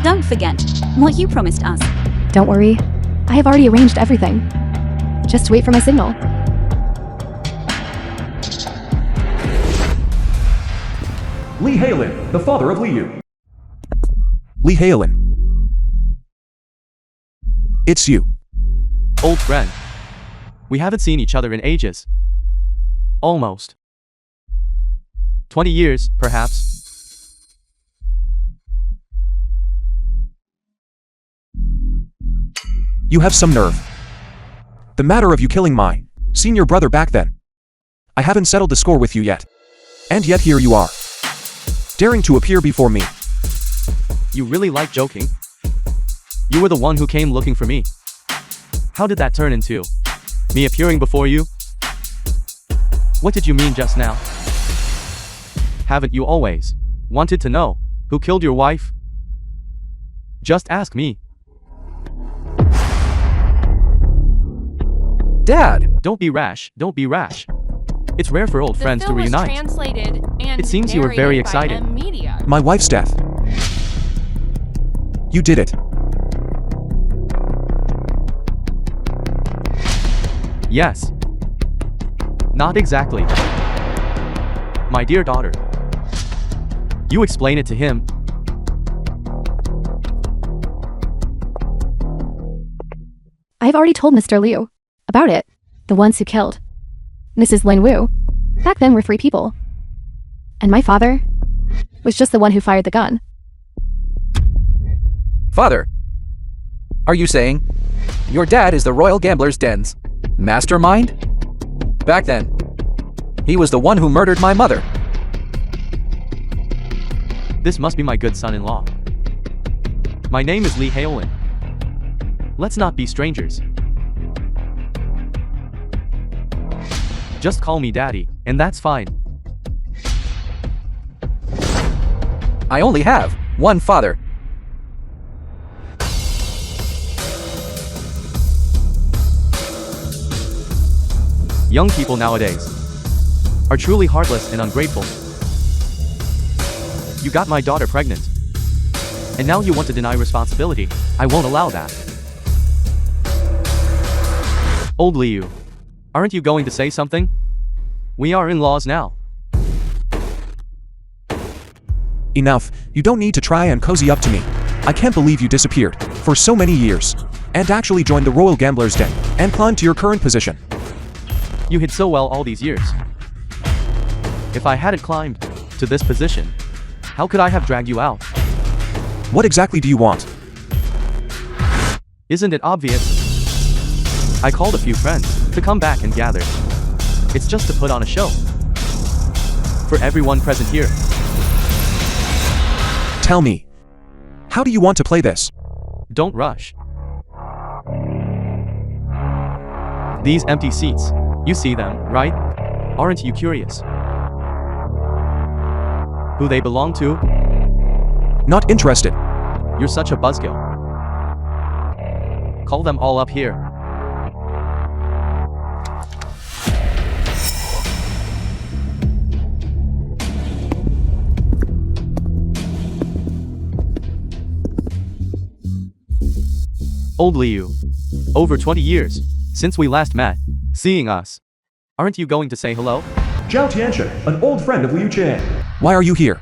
Don't forget what you promised us. Don't worry, I have already arranged everything. Just wait for my signal. Lee Halin, the father of Liu. Lee Halin. It's you. Old friend. We haven't seen each other in ages. Almost. 20 years, perhaps. You have some nerve. The matter of you killing my senior brother back then. I haven't settled the score with you yet. And yet here you are, daring to appear before me. You really like joking? You were the one who came looking for me. How did that turn into me appearing before you? What did you mean just now? Haven't you always wanted to know who killed your wife? Just ask me. Dad! Don't be rash, don't be rash. It's rare for old The friends to film was reunite. translated and It seems you were very narrated by excited. a media. My wife's death. You did it. Yes. Not exactly. My dear daughter. You explain it to him. I have already told Mr. Liu about it. The ones who killed Mrs. Lin Wu back then were 3 people. And my father was just the one who fired the gun. Father, are you saying your dad is the Royal Gambler's Den's mastermind? Back then, he was the one who murdered my mother. This must be my good son-in-law. My name is Lee Haolin. Let's not be strangers. Just call me Daddy, and that's fine. I only have one father. Young people nowadays are truly heartless and ungrateful. You got my daughter pregnant, and now you want to deny responsibility. I won't allow that. Old Liu, aren't you going to say something? We are in-laws now. Enough, you don't need to try and cozy up to me. I can't believe you disappeared for so many years and actually joined the Royal Gambler's Den and climbed to your current position. You hid so well all these years. If I hadn't climbed to this position, how could I have dragged you out? What exactly do you want? Isn't it obvious? I called a few friends to come back and gather. It's just to put on a show for everyone present here. Tell me, how do you want to play this? Don't rush. These empty seats, you see them, right? Aren't you curious who they belong to? Not interested. You're such a buzzkill. Call them all up here. Old Liu. Over 20 years since we last met. Seeing us. Aren't you going to say hello? Zhao Tianshan, an old friend of Liu Chen. Why are you here?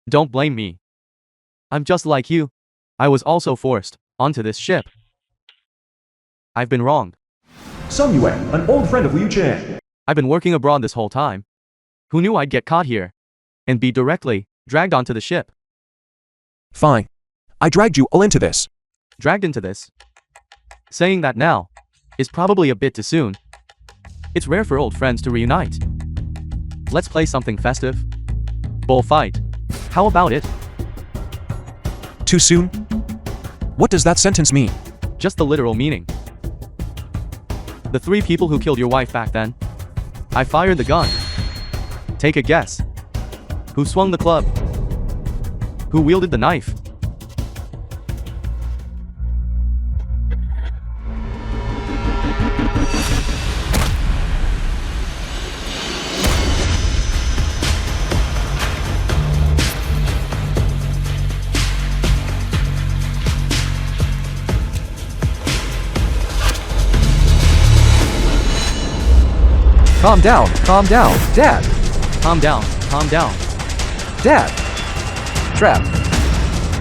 Don't blame me. I'm just like you. I was also forced onto this ship. I've been wrong. Song Yue, an old friend of Liu Chen. I've been working abroad this whole time. Who knew I'd get caught here and be directly dragged onto the ship? Fine. I dragged you all into this. Dragged into this? Saying that now is probably a bit too soon. It's rare for old friends to reunite. Let's play something festive. Bullfight. How about it? Too soon? What does that sentence mean? Just the literal meaning. The 3 people who killed your wife back then. I fired the gun. Take a guess. Who swung the club? Who wielded the knife? Calm down, Dad. Calm down, calm down. Dad. Trapped.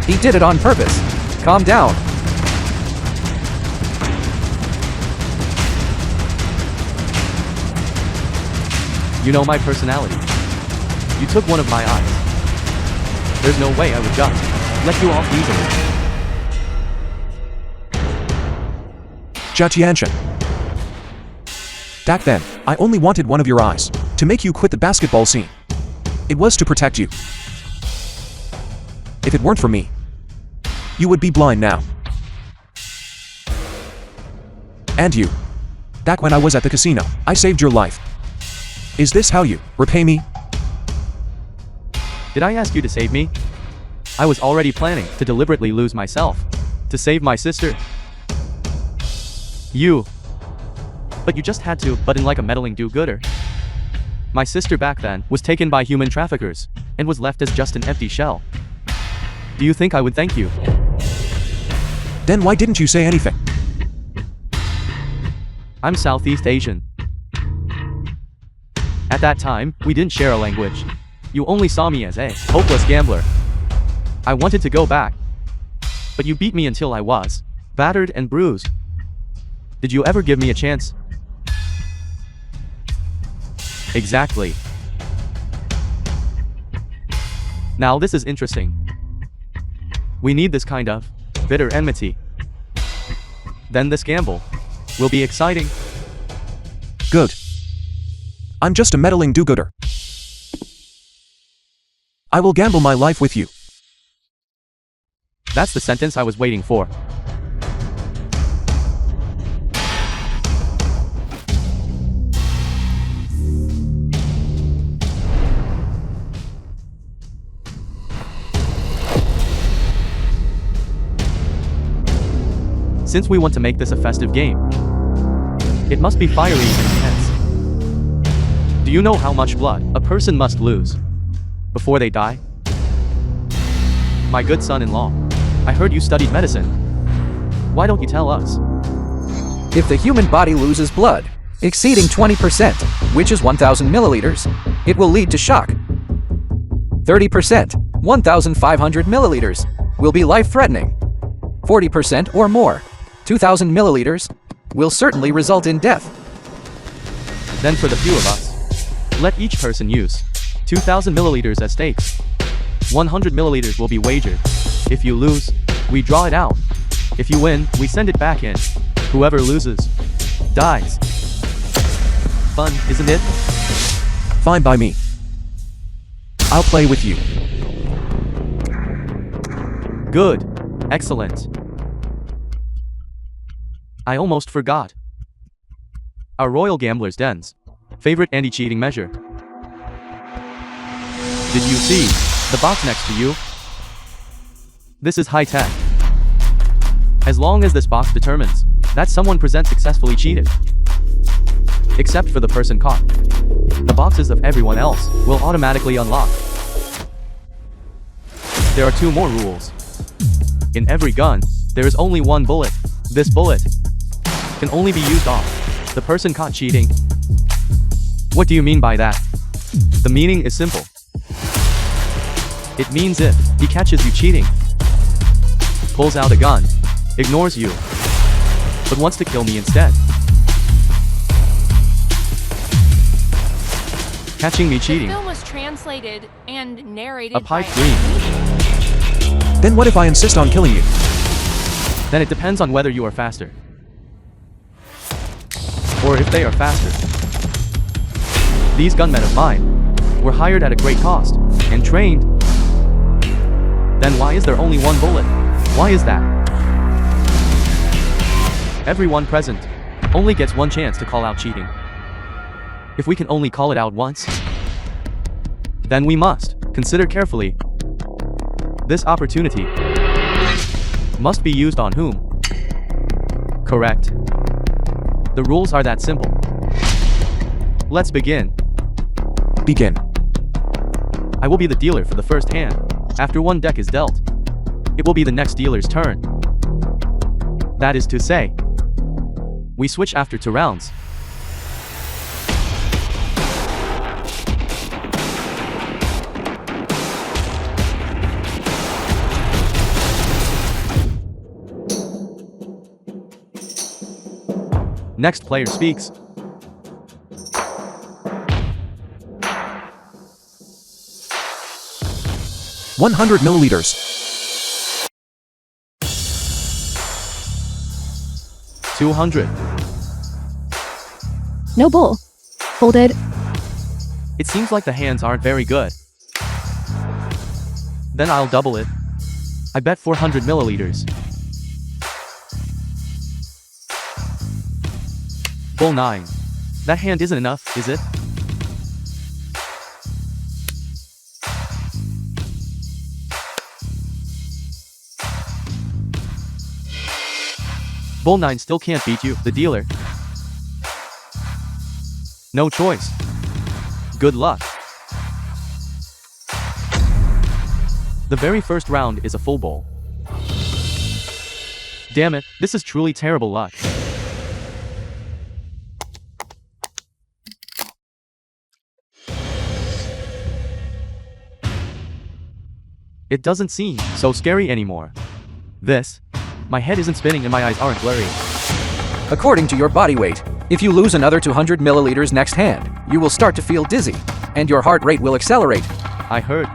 He did it on purpose. Calm down. You know my personality. You took one of my eyes. There's no way I would just let you off easily. Jia Tianchen. Back then, I only wanted one of your eyes, to make you quit the basketball scene. It was to protect you. If it weren't for me, you would be blind now. And you. Back when I was at the casino, I saved your life. Is this how you repay me? Did I ask you to save me? I was already planning to deliberately lose myself, to save my sister. You. But you just had to butt in like a meddling do-gooder. My sister back then was taken by human traffickers, and was left as just an empty shell. Do you think I would thank you? Then why didn't you say anything? I'm Southeast Asian. At that time, we didn't share a language. You only saw me as a hopeless gambler. I wanted to go back. But you beat me until I was battered and bruised. Did you ever give me a chance? Exactly. Now this is interesting. We need this kind of bitter enmity. Then this gamble will be exciting. Good. I'm just a meddling do-gooder. I will gamble my life with you. That's the sentence I was waiting for. Since we want to make this a festive game, it must be fiery and intense. Do you know how much blood a person must lose before they die? My good son-in-law, I heard you studied medicine. Why don't you tell us? If the human body loses blood exceeding 20%, which is 1,000 milliliters, it will lead to shock. 30%, 1,500 milliliters, will be life-threatening. 40% or more, 2,000 milliliters, will certainly result in death. Then for the few of us, let each person use 2,000 milliliters as stakes. 100 milliliters will be wagered. If you lose, we draw it out. If you win, we send it back in. Whoever loses, dies. Fun, isn't it? Fine by me. I'll play with you. Good. Excellent. I almost forgot. Our Royal Gambler's Den's favorite anti-cheating measure. Did you see the box next to you? This is high-tech. As long as this box determines that someone present successfully cheated, except for the person caught, the boxes of everyone else will automatically unlock. There are 2 more rules. In every gun, there is only 1 bullet. This bullet can only be used off the person caught cheating. What do you mean by that? The meaning is simple. It means if he catches you cheating, pulls out a gun, ignores you, but wants to kill me instead. Catching me The cheating. film was translated and narrated A pipe by dream. Then what if I insist on killing you? Then it depends on whether you are faster. Or if they are faster. These gunmen of mine were hired at a great cost and trained. Then why is there only 1 bullet? Why is that? Everyone present only gets one chance to call out cheating. If we can only call it out once, then we must consider carefully. This opportunity must be used on whom? Correct. The rules are that simple. Let's begin. Begin. I will be the dealer for the first hand. After one deck is dealt, it will be the next dealer's turn. That is to say, we switch after 2 rounds. Next player speaks. $100 200. No bull. Folded. It seems like the hands aren't very good. Then I'll double it. I bet 400 milliliters. Bull 9. That hand isn't enough, is it? Bull 9 still can't beat you, the dealer. No choice. Good luck. The very first round is a full bull. Damn it, this is truly terrible luck. It doesn't seem so scary anymore. My head isn't spinning and my eyes aren't blurry. According to your body weight, if you lose another 200 milliliters next hand, you will start to feel dizzy, and your heart rate will accelerate. I heard.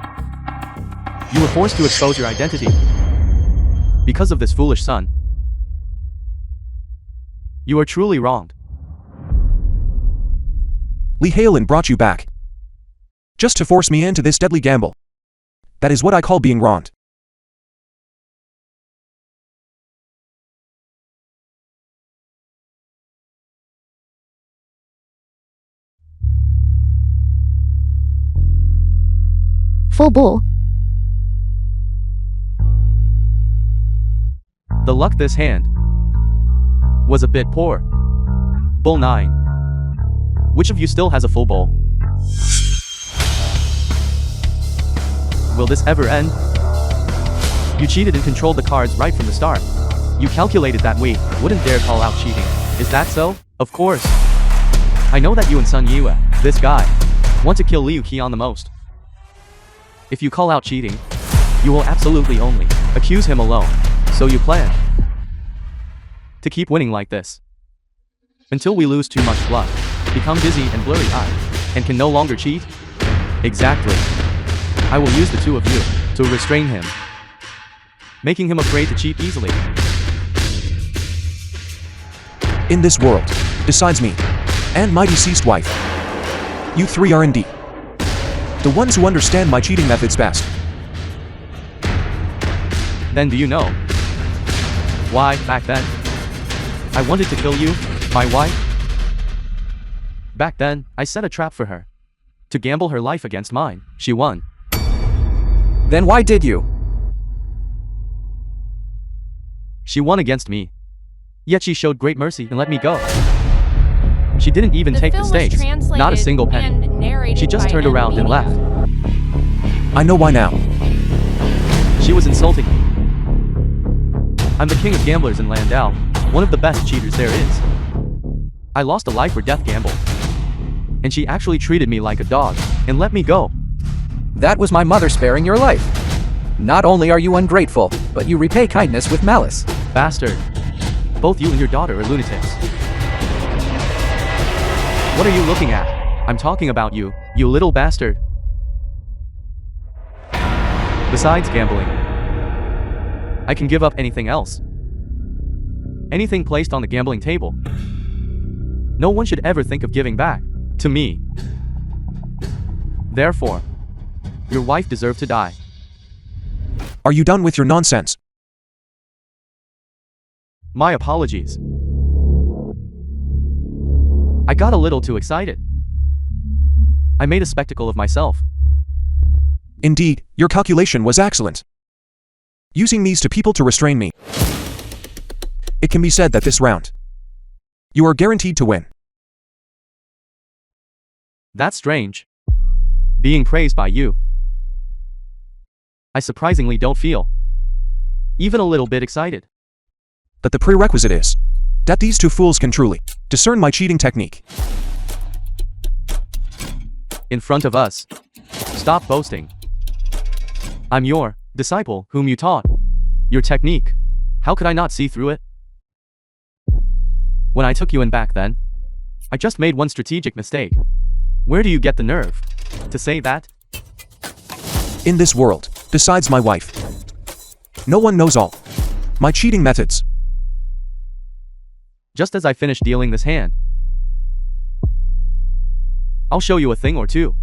You were forced to expose your identity. Because of this foolish son. You are truly wronged. Lee Halen brought you back. Just to force me into this deadly gamble. That is what I call being wronged. Full bull. The luck this hand was a bit poor. Bull 9. Which of you still has a full bull? Will this ever end? You cheated and controlled the cards right from the start. You calculated that we wouldn't dare call out cheating. Is that so? Of course. I know that you and Sun Yue, this guy, want to kill Liu Qian the most. If you call out cheating, you will absolutely only accuse him alone. So you plan to keep winning like this until we lose too much blood, become dizzy and blurry-eyed, and can no longer cheat? Exactly. I will use the 2 of you to restrain him, making him afraid to cheat easily. In this world, besides me and my deceased wife, you 3 are indeed the ones who understand my cheating methods best. Then do you know why, back then, I wanted to kill you, my wife? Back then, I set a trap for her. To gamble her life against mine. She won. Then why did you? She won against me. Yet she showed great mercy and let me go. She didn't even take the stakes, not a single penny. She just turned around and left. I know why now. She was insulting me. I'm the king of gamblers in Landau, one of the best cheaters there is. I lost a life or death gamble. And she actually treated me like a dog, and let me go. That was my mother sparing your life. Not only are you ungrateful, but you repay kindness with malice. Bastard. Both you and your daughter are lunatics. What are you looking at? I'm talking about you, you little bastard. Besides gambling, I can give up anything else. Anything placed on the gambling table. No one should ever think of giving back to me. Therefore, your wife deserved to die. Are you done with your nonsense? My apologies. I got a little too excited. I made a spectacle of myself. Indeed, your calculation was excellent. Using these two people to restrain me, it can be said that this round, you are guaranteed to win. That's strange. Being praised by you. I surprisingly don't feel even a little bit excited. But the prerequisite is that these two fools can truly discern my cheating technique. In front of us. Stop boasting. I'm your disciple whom you taught your technique. How could I not see through it? When I took you in back then, I just made one strategic mistake. Where do you get the nerve to say that? In this world, besides my wife, no one knows all my cheating methods. Just as I finish dealing this hand, I'll show you a thing or two.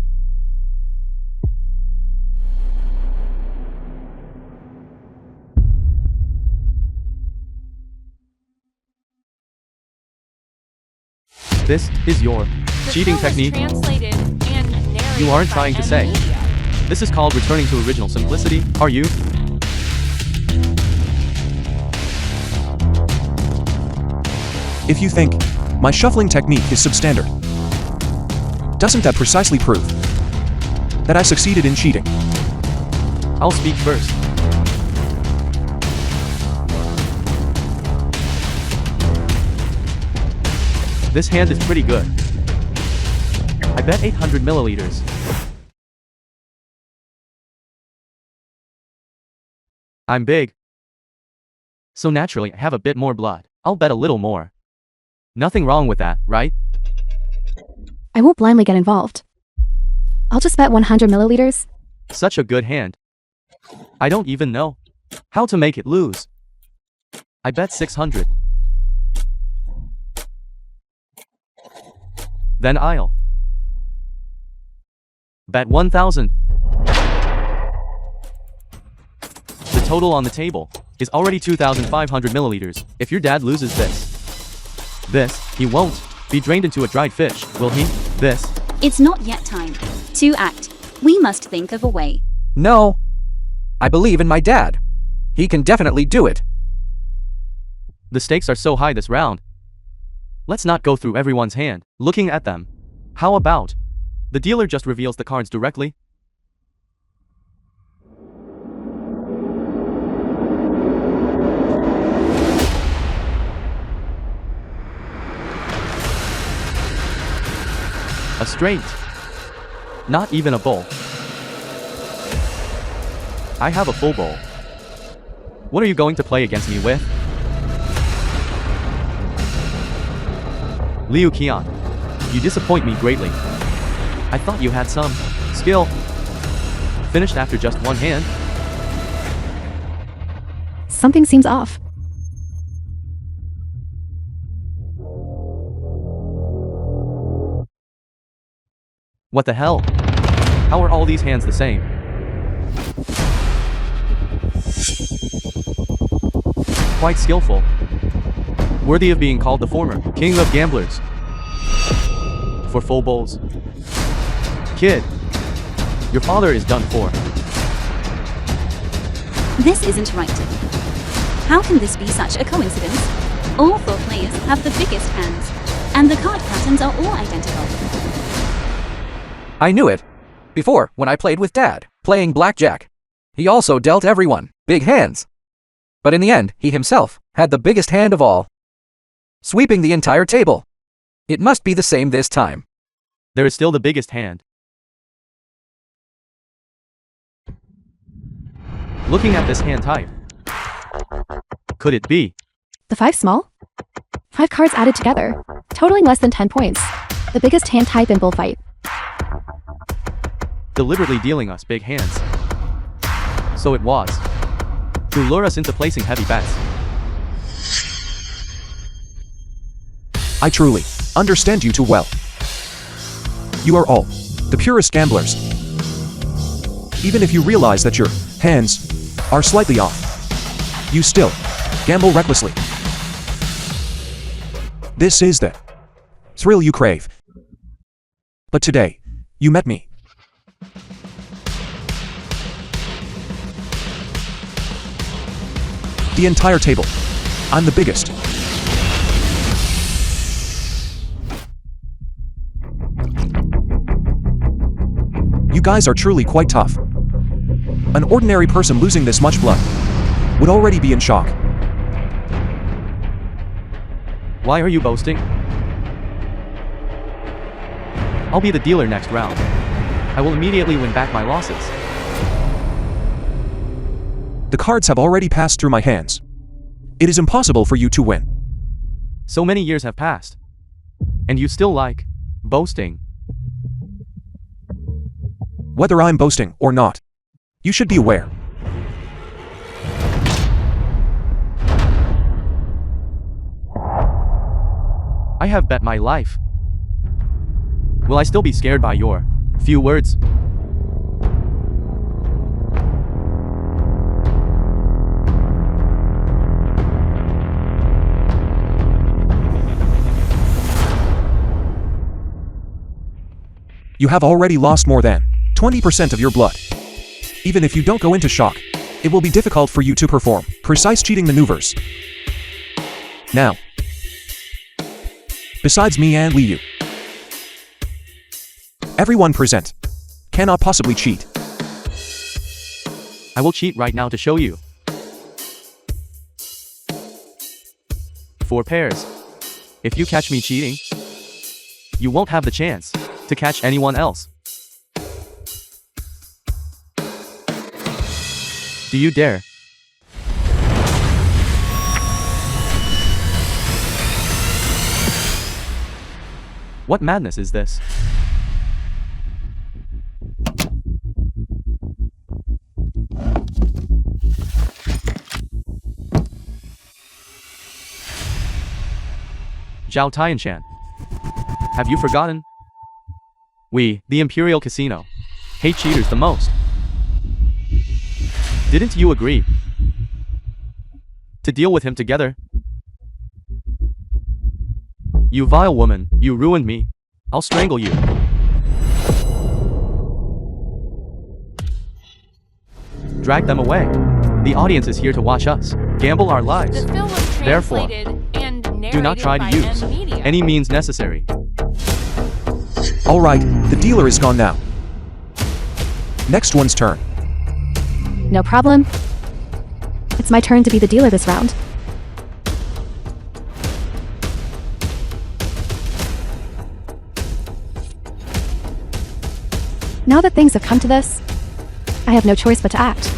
This is your The cheating film was technique. translated and narrated You aren't by trying to say. Media. This is called returning to original simplicity, are you? If you think my shuffling technique is substandard, doesn't that precisely prove that I succeeded in cheating? I'll speak first. This hand is pretty good. I bet 800 milliliters. I'm big. So naturally I have a bit more blood. I'll bet a little more. Nothing wrong with that, right? I won't blindly get involved. I'll just bet 100 milliliters. Such a good hand. I don't even know how to make it lose. I bet 600. Then I'll bet 1,000. The total on the table is already 2,500 milliliters. If your dad loses this, he won't be drained into a dried fish, will he? This. It's not yet time to act. We must think of a way. No. I believe in my dad. He can definitely do it. The stakes are so high this round. Let's not go through everyone's hand, looking at them. How about the dealer just reveals the cards directly? A straight. Not even a bowl. I have a full bowl. What are you going to play against me with? Liu Qian, you disappoint me greatly. I thought you had some skill. Finished after just one hand. Something seems off. What the hell? How are all these hands the same? Quite skillful. Worthy of being called the former king of gamblers. For full bowls. Kid, your father is done for. This isn't right. How can this be such a coincidence? All four players have the biggest hands, and the card patterns are all identical. I knew it. Before, when I played with Dad, playing blackjack. He also dealt everyone big hands. But in the end, he himself had the biggest hand of all, sweeping the entire table. It must be the same this time. There is still the biggest hand. Looking at this hand type, could it be? The 5 small? 5 cards added together, totaling less than 10 points. The biggest hand type in bullfight. Deliberately dealing us big hands. So it was to lure us into placing heavy bets. I truly understand you too well. You are all the purest gamblers. Even if you realize that your hands are slightly off, you still gamble recklessly. This is the thrill you crave. But today, you met me. The entire table. I'm the biggest. You guys are truly quite tough. An ordinary person losing this much blood would already be in shock. Why are you boasting? I'll be the dealer next round. I will immediately win back my losses. The cards have already passed through my hands. It is impossible for you to win. So many years have passed. And you still like boasting. Whether I'm boasting or not, you should be aware. I have bet my life. Will I still be scared by your few words? You have already lost more than 20% of your blood. Even if you don't go into shock, it will be difficult for you to perform precise cheating maneuvers. Now, besides me and Liu, everyone present cannot possibly cheat. I will cheat right now to show you. 4 pairs. If you catch me cheating, you won't have the chance to catch anyone else. Do you dare? What madness is this? Zhao Tianshan. Have you forgotten? We, the Imperial Casino, hate cheaters the most. Didn't you agree to deal with him together? You vile woman, you ruined me. I'll strangle you. Drag them away. The audience is here to watch us gamble our lives. The film was Therefore, translated and narrated do not try by to use Media. any means necessary. Alright, the dealer is gone now. Next one's turn. No problem. It's my turn to be the dealer this round. Now that things have come to this, I have no choice but to act.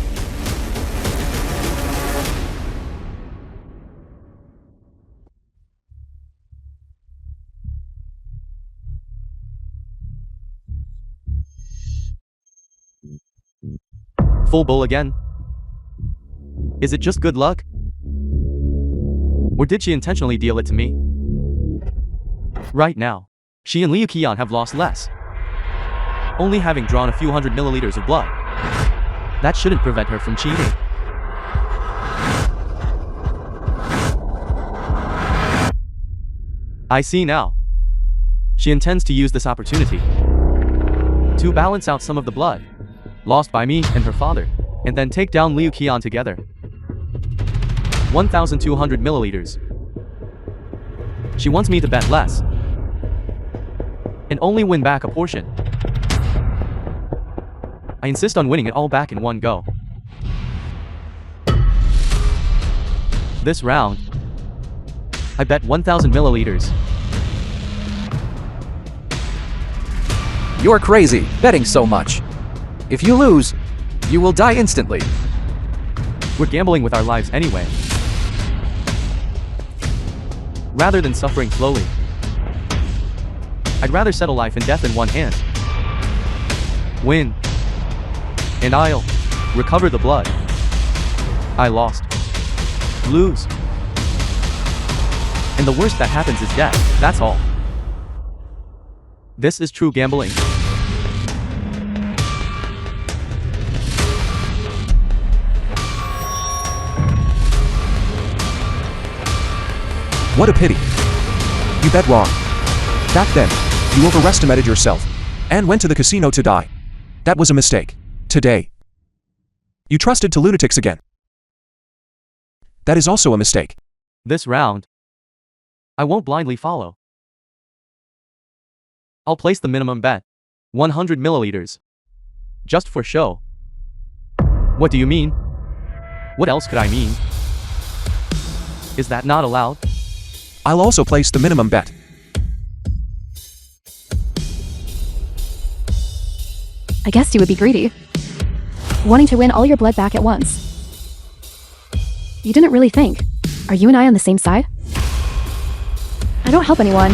Full bull again? Is it just good luck? Or did she intentionally deal it to me? Right now, she and Liu Qian have lost less, only having drawn a few hundred milliliters of blood. That shouldn't prevent her from cheating. I see now. She intends to use this opportunity to balance out some of the blood lost by me and her father, and then take down Liu Qian together. 1,200 milliliters. She wants me to bet less and only win back a portion. I insist on winning it all back in one go. This round, I bet 1,000 milliliters. You're crazy, betting so much. If you lose, you will die instantly. We're gambling with our lives anyway. Rather than suffering slowly, I'd rather settle life and death in one hand. Win. And I'll recover the blood I lost. Lose. And the worst that happens is death, that's all. This is true gambling. What a pity. You bet wrong. Back then, you overestimated yourself and went to the casino to die. That was a mistake. Today, you trusted to lunatics again. That is also a mistake. This round, I won't blindly follow. I'll place the minimum bet. 100 milliliters. Just for show. What do you mean? What else could I mean? Is that not allowed? I'll also place the minimum bet. I guessed you would be greedy, wanting to win all your blood back at once. You didn't really think. Are you and I on the same side? I don't help anyone.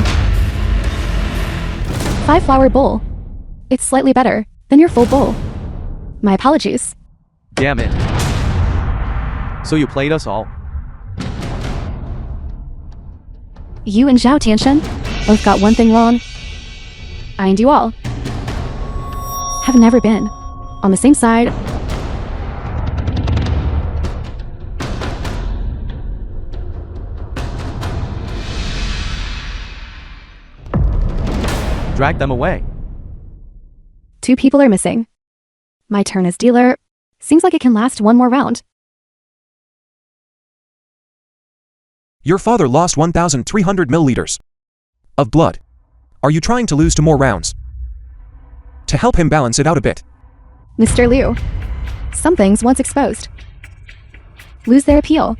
5-flower bowl. It's slightly better than your full bowl. My apologies. Damn it. So you played us all. You and Zhao Tianshen both got one thing wrong. I and you all have never been on the same side. Drag them away. 2 people are missing. My turn as dealer. Seems like it can last one more round. Your father lost 1,300 milliliters of blood. Are you trying to lose to more rounds? To help him balance it out a bit. Mr. Liu, some things once exposed lose their appeal.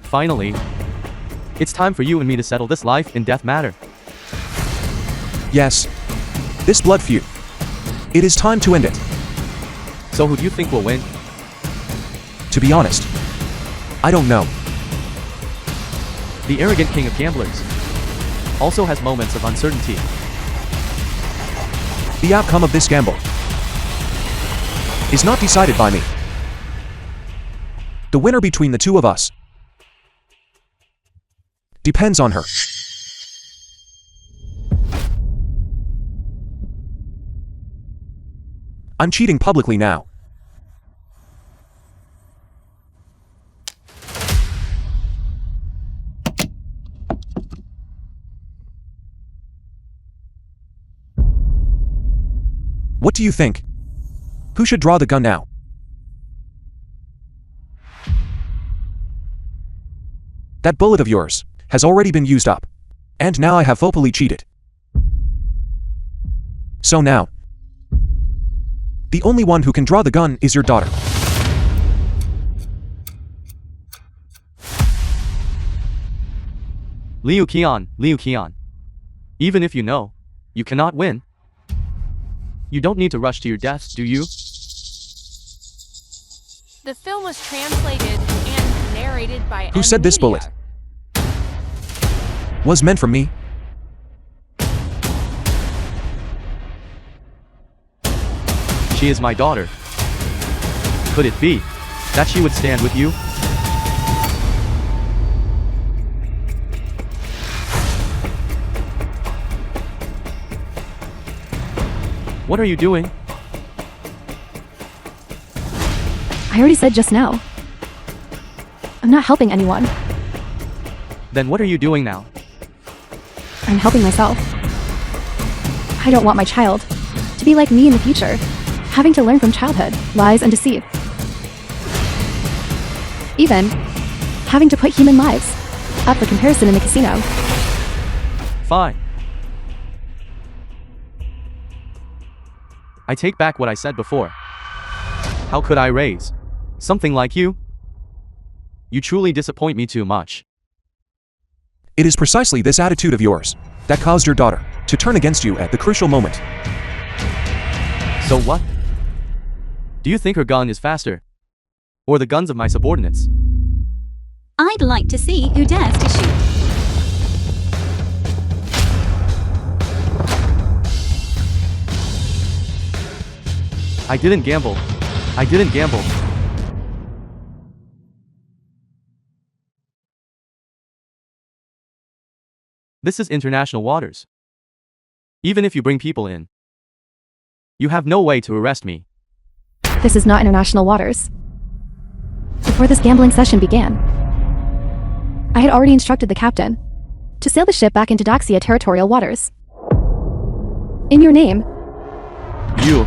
Finally, it's time for you and me to settle this life and death matter. Yes. This blood feud. It is time to end it. So who do you think will win? To be honest, I don't know. The arrogant king of gamblers also has moments of uncertainty. The outcome of this gamble is not decided by me. The winner between the two of us depends on her. I'm cheating publicly now. What do you think? Who should draw the gun now? That bullet of yours has already been used up. And now I have vocally cheated. So now, the only one who can draw the gun is your daughter. Liu Qian. Even if you know, you cannot win. You don't need to rush to your death, do you? The film was translated and narrated by Who said this bullet was meant for me? She is my daughter. Could it be that she would stand with you? What are you doing? I already said just now. I'm not helping anyone. Then what are you doing now? I'm helping myself. I don't want my child to be like me in the future, having to learn from childhood, lies and deceit. Even having to put human lives up for comparison in the casino. Fine. I take back what I said before. How could I raise something like you? You truly disappoint me too much. It is precisely this attitude of yours that caused your daughter to turn against you at the crucial moment. So what? Do you think her gun is faster? Or the guns of my subordinates? I'd like to see who dares to shoot. I didn't gamble. I didn't gamble. This is international waters. Even if you bring people in, You have no way to arrest me. This is not international waters. Before this gambling session began, I had already instructed the captain to sail the ship back into Daxia territorial waters. In your name, You.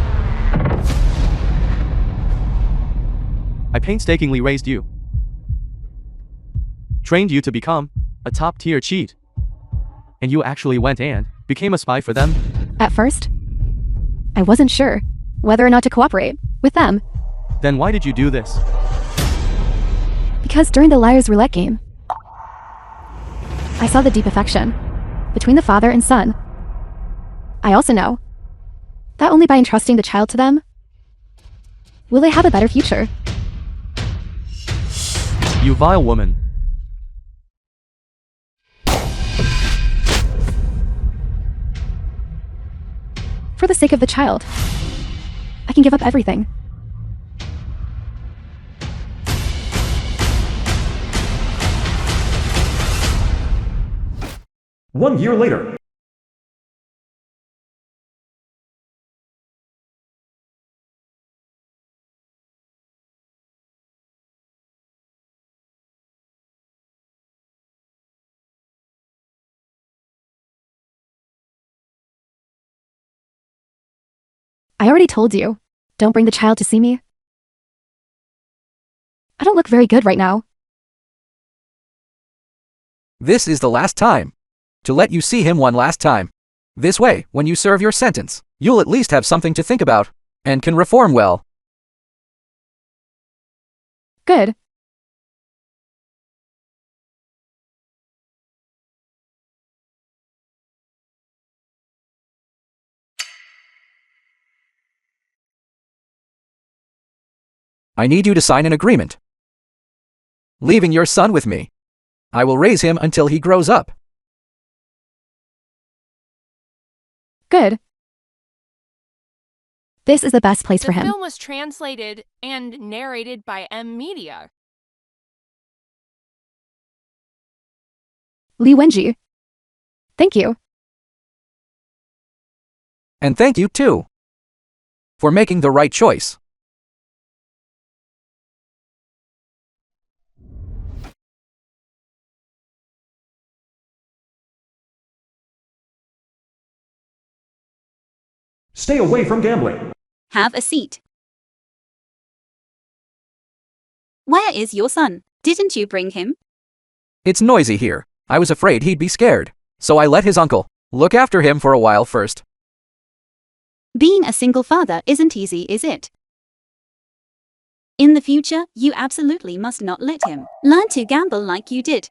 I painstakingly raised you. Trained you to become a top-tier cheat. And you actually went and became a spy for them? at first, I wasn't sure whether or not to cooperate with them, Then why did you do this? because during the Liar's Roulette game, I saw the deep affection between the father and son. I also know that only by entrusting the child to them will they have a better future. You vile woman. For the sake of the child, I can give up everything. One year later. I already told you, don't bring the child to see me. I don't look very good right now. This is the last time. To let you see him one last time. This way, when you serve your sentence, you'll at least have something to think about, and can reform well. Good. I need you to sign an agreement. Leaving your son with me. I will raise him until he grows up. Good. This is the best place for The him. film was translated and narrated by M Media. Li Wenji. Thank you. And thank you, too, for making the right choice. Stay away from gambling. Have a seat. Where is your son? Didn't you bring him? It's noisy here. I was afraid he'd be scared, so I let his uncle look after him for a while first. Being a single father isn't easy, is it? In the future, you absolutely must not let him learn to gamble like you did.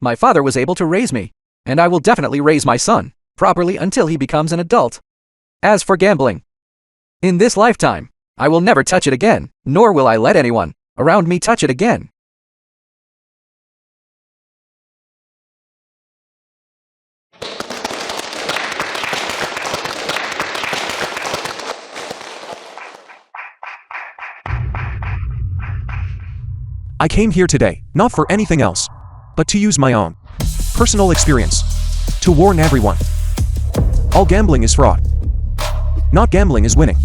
My father was able to raise me, and I will definitely raise my son properly until he becomes an adult. As for gambling, in this lifetime, I will never touch it again, nor will I let anyone around me touch it again. I came here today, not for anything else, but to use my own personal experience to warn everyone. All gambling is fraud. Not gambling is winning.